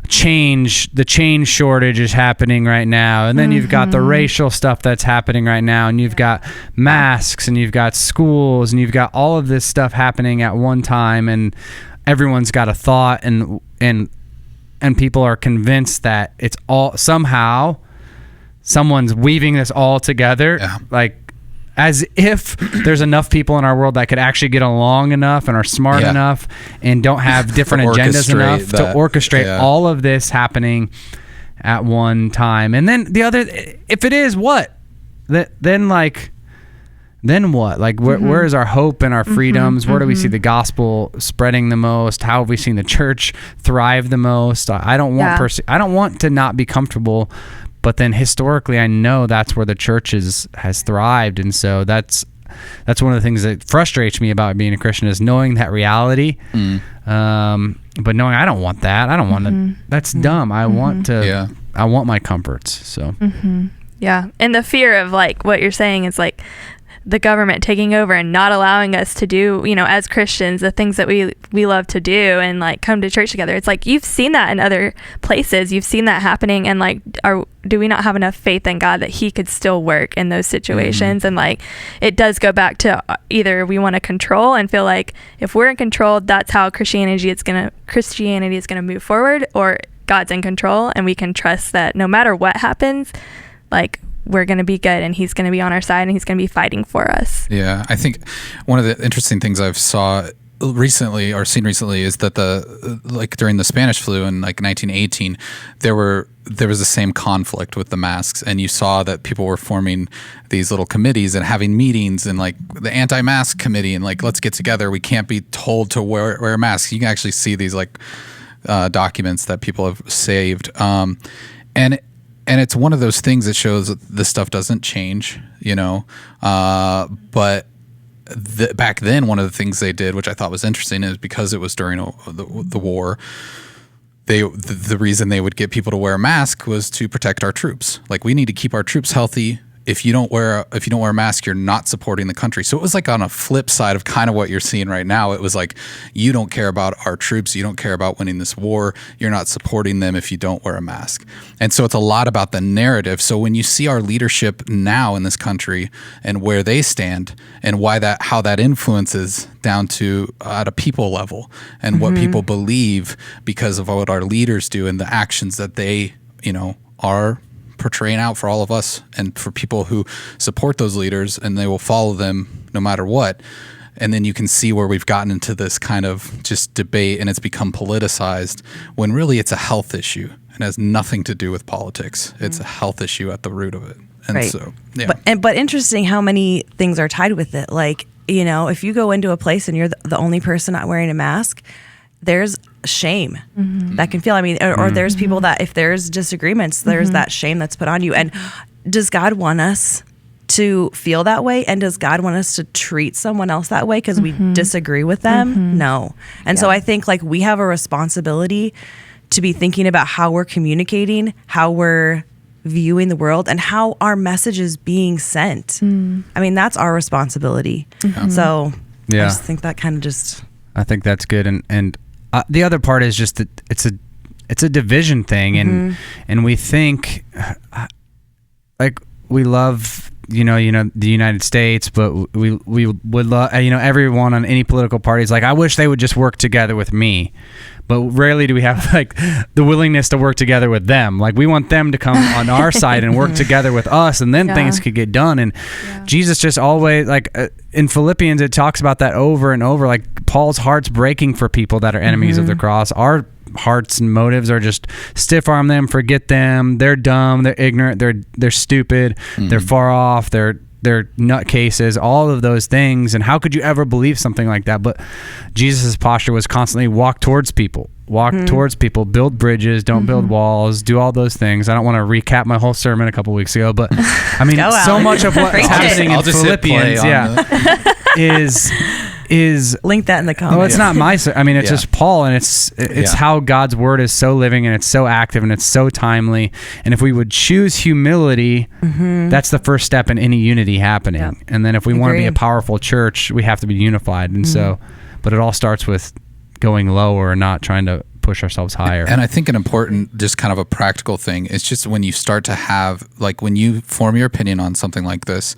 [SPEAKER 3] the change shortage is happening right now. And then you've got the racial stuff that's happening right now. And you've got masks and you've got schools and you've got all of this stuff happening at one time. And everyone's got a thought and people are convinced that it's all somehow someone's weaving this all together, like as if there's enough people in our world that could actually get along enough and are smart enough and don't have different agendas enough to orchestrate all of this happening at one time. And then the other, if it is what, then what? Like, where is our hope and our freedoms? Where do we see the gospel spreading the most? How have we seen the church thrive the most? I don't want to not be comfortable, but then historically, I know that's where the church has thrived, and so that's one of the things that frustrates me about being a Christian, is knowing that reality, but knowing I don't want that. I don't want to. That's dumb. I want to. I want my comforts. So.
[SPEAKER 2] Yeah, and the fear of like what you're saying is like the government taking over and not allowing us to do, as Christians, the things that we love to do and like come to church together. It's like, you've seen that in other places. You've seen that happening. And like, do we not have enough faith in God that he could still work in those situations? And like, it does go back to either we want to control and feel like if we're in control, that's how Christianity is going to move forward, or God's in control and we can trust that no matter what happens, like, we're going to be good and he's going to be on our side and he's going to be fighting for us. Yeah.
[SPEAKER 1] I think one of the interesting things I've seen recently is that like during the Spanish flu in like 1918, there was the same conflict with the masks, and you saw that people were forming these little committees and having meetings, and like the anti-mask committee, and like, let's get together. We can't be told to wear masks. You can actually see these like documents that people have saved. And it's one of those things that shows that this stuff doesn't change, but back then, one of the things they did, which I thought was interesting, is because it was during the war, the reason they would get people to wear a mask was to protect our troops. Like, we need to keep our troops healthy. If you don't wear a mask, you're not supporting the country. So it was like on a flip side of kind of what you're seeing right now. It was like, you don't care about our troops. You don't care about winning this war. You're not supporting them if you don't wear a mask. And so it's a lot about the narrative. So when you see our leadership now in this country and where they stand and how that influences down to at a people level and what people believe because of what our leaders do and the actions that they, are portraying out for all of us and for people who support those leaders, and they will follow them no matter what. And then you can see where we've gotten into this kind of just debate, and it's become politicized when really it's a health issue and has nothing to do with politics. It's a health issue at the root of it. And so, yeah.
[SPEAKER 4] But interesting how many things are tied with it. Like, if you go into a place and you're the only person not wearing a mask, there's shame that can feel. I mean, or there's people that if there's disagreements, there's that shame that's put on you. And does God want us to feel that way? And does God want us to treat someone else that way because we disagree with them? No. And so I think like we have a responsibility to be thinking about how we're communicating, how we're viewing the world, and how our message is being sent. I mean, that's our responsibility. So I just think that kind of
[SPEAKER 3] I think that's good. And the other part is just that it's a division thing, and we think like we love the United States, but we would love everyone on any political party is like, I wish they would just work together with me, but rarely do we have like the willingness to work together with them. Like, we want them to come on our side and work together with us, and then things could get done. And Jesus just always, like in Philippians, it talks about that over and over. Like, Paul's heart's breaking for people that are enemies of the cross. Our hearts and motives are just stiff arm them, forget them, they're dumb, they're ignorant, they're stupid, they're far off, they're nutcases, all of those things. And how could you ever believe something like that? But Jesus' posture was constantly walk towards people, build bridges, don't build walls, do all those things. I don't want to recap my whole sermon a couple weeks ago, but I mean, so much of what's happening in Philippians is
[SPEAKER 4] link that in the comments.
[SPEAKER 3] Well, it's not my, I mean, it's just Paul, and it's how God's word is so living, and it's so active, and it's so timely. And if we would choose humility, that's the first step in any unity happening. And then if we want to be a powerful church, we have to be unified. And so, but it all starts with going lower and not trying to push ourselves higher.
[SPEAKER 1] And I think an important, just kind of a practical thing, is just when you start to have, like, when you form your opinion on something like this,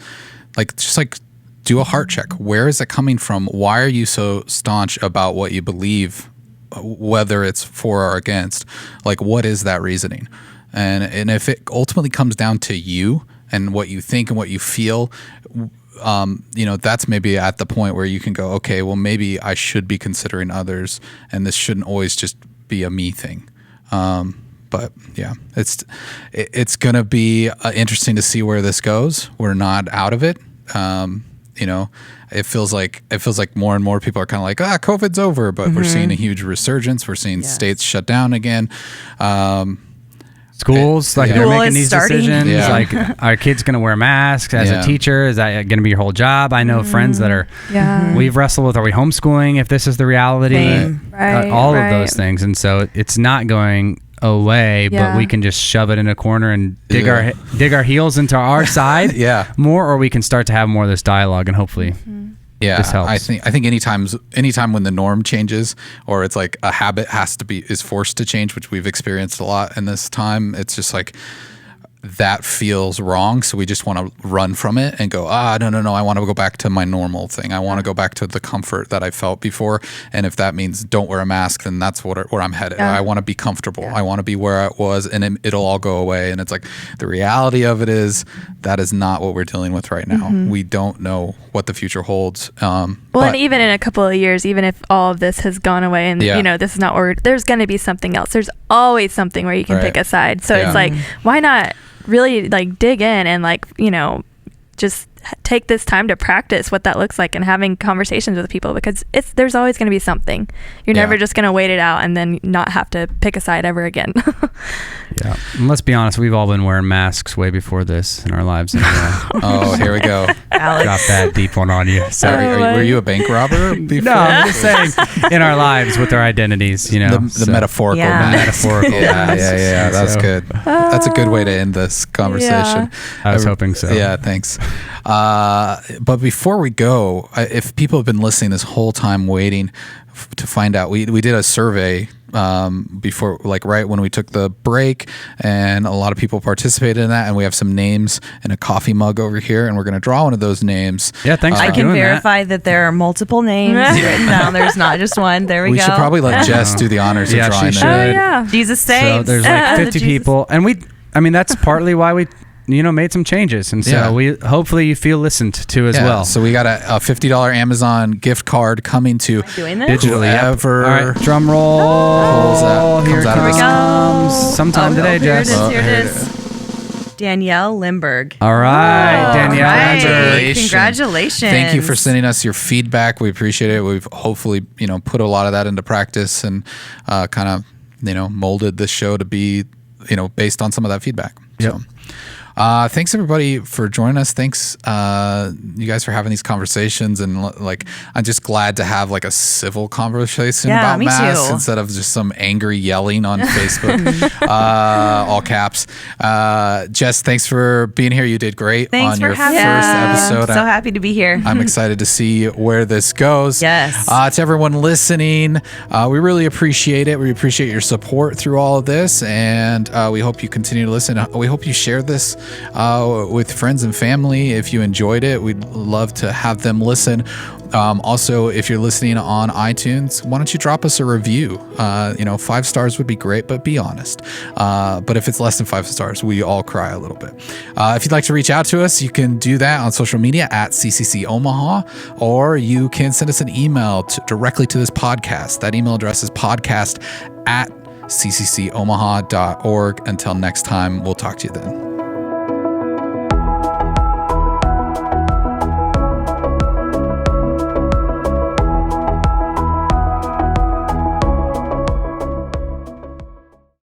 [SPEAKER 1] like, just like, do a heart check. Where is it coming from? Why are you so staunch about what you believe, whether it's for or against? Like, what is that reasoning? And if it ultimately comes down to you and what you think and what you feel, that's maybe at the point where you can go, okay, well, maybe I should be considering others, and this shouldn't always just be a me thing. But yeah, it's going to be interesting to see where this goes. We're not out of it. It feels like more and more people are kind of like, COVID's over, but we're seeing a huge resurgence. We're seeing states shut down again.
[SPEAKER 3] Schools, they're making these decisions. Like, are kids going to wear masks as a teacher? Is that going to be your whole job? I know friends that are, we've wrestled with, are we homeschooling if this is the reality? All of those things. And so it's not going away, but we can just shove it in a corner and dig our heels into our side more, or we can start to have more of this dialogue, and hopefully this helps.
[SPEAKER 1] I think anytime when the norm changes, or it's like a habit is forced to change, which we've experienced a lot in this time, it's just like that feels wrong, so we just want to run from it and go, no, I want to go back to my normal thing. I want to go back to the comfort that I felt before, and if that means don't wear a mask, then that's where I'm headed. I want to be comfortable. I want to be where I was, and it'll all go away. And it's like, the reality of it is that is not what we're dealing with right now. We don't know what the future holds.
[SPEAKER 2] And even in a couple of years, even if all of this has gone away and this is not where there's going to be something else. There's always something where you can pick a side. So it's like, why not really like dig in and like, just take this time to practice what that looks like and having conversations with people, because there's always going to be something. You're never just going to wait it out and then not have to pick a side ever again.
[SPEAKER 3] Yeah. And let's be honest, we've all been wearing masks way before this in our lives. Anyway.
[SPEAKER 1] Oh, here we go.
[SPEAKER 4] Alex.
[SPEAKER 3] Drop that deep one on you.
[SPEAKER 1] Sorry, were you a bank robber before?
[SPEAKER 3] No, I'm just saying in our lives with our identities, you know.
[SPEAKER 1] The metaphorical
[SPEAKER 4] Yeah.
[SPEAKER 1] mask.
[SPEAKER 3] Metaphorical.
[SPEAKER 1] Yeah. That's
[SPEAKER 3] So-
[SPEAKER 1] good. That's a good way to end this conversation.
[SPEAKER 3] I was hoping so.
[SPEAKER 1] Yeah, thanks. But before we go, if people have been listening this whole time waiting to find out, we did a survey before, like right when we took the break, and a lot of people participated in that, and we have some names in a coffee mug over here, and we're going to draw one of those names.
[SPEAKER 3] Yeah, thanks for
[SPEAKER 4] I
[SPEAKER 3] doing
[SPEAKER 4] can verify that there are multiple names written down. There's not just one. There we go.
[SPEAKER 1] We should probably let Jess do the honors of
[SPEAKER 3] Yeah,
[SPEAKER 1] drawing
[SPEAKER 3] she
[SPEAKER 1] it.
[SPEAKER 3] should.
[SPEAKER 2] Oh, yeah.
[SPEAKER 4] Jesus
[SPEAKER 3] So
[SPEAKER 4] saves.
[SPEAKER 3] there's like 50
[SPEAKER 4] Jesus.
[SPEAKER 3] people, and that's partly why we, made some changes, and so
[SPEAKER 1] Yeah.
[SPEAKER 3] we hopefully you feel listened to as well.
[SPEAKER 1] So we got a $50 Amazon gift card coming to
[SPEAKER 4] Doing this?
[SPEAKER 3] Digitally, yep.
[SPEAKER 1] whoever
[SPEAKER 3] All right, drum roll.
[SPEAKER 1] Pulls out-
[SPEAKER 3] Here
[SPEAKER 1] comes out of
[SPEAKER 3] it
[SPEAKER 1] this-
[SPEAKER 3] comes. Sometime today,
[SPEAKER 4] Here it
[SPEAKER 3] Jess.
[SPEAKER 4] is.
[SPEAKER 1] Oh,
[SPEAKER 4] Here it
[SPEAKER 1] here it
[SPEAKER 4] is. Danielle Limberg.
[SPEAKER 3] All right, Danielle.
[SPEAKER 4] Right.
[SPEAKER 1] Congratulations.
[SPEAKER 4] Congratulations.
[SPEAKER 1] Thank you for sending us your feedback. We appreciate it. We've hopefully, put a lot of that into practice and kind of, molded the show to be, based on some of that feedback.
[SPEAKER 3] Yep.
[SPEAKER 1] So, thanks everybody for joining us. Thanks you guys for having these conversations, and I'm just glad to have like a civil conversation about
[SPEAKER 4] me
[SPEAKER 1] masks
[SPEAKER 4] too.
[SPEAKER 1] instead of just some angry yelling on Facebook, all caps. Jess, thanks for being here. You did great
[SPEAKER 4] Thanks
[SPEAKER 1] on
[SPEAKER 4] for
[SPEAKER 1] your
[SPEAKER 4] having
[SPEAKER 1] first
[SPEAKER 4] me.
[SPEAKER 1] episode.
[SPEAKER 4] So happy to be here.
[SPEAKER 1] I'm excited to see where this goes.
[SPEAKER 4] Yes.
[SPEAKER 1] To everyone listening, we really appreciate it. We appreciate your support through all of this, and we hope you continue to listen. We hope you share this with friends and family. If you enjoyed it, we'd love to have them listen. Also, if you're listening on iTunes, why don't you drop us a review? 5 stars would be great, but be honest. But if it's less than 5 stars, we all cry a little bit. If you'd like to reach out to us, you can do that on social media at CCC Omaha, or you can send us an email directly to this podcast. That email address is podcast@cccomaha.org. Until next time, we'll talk to you then.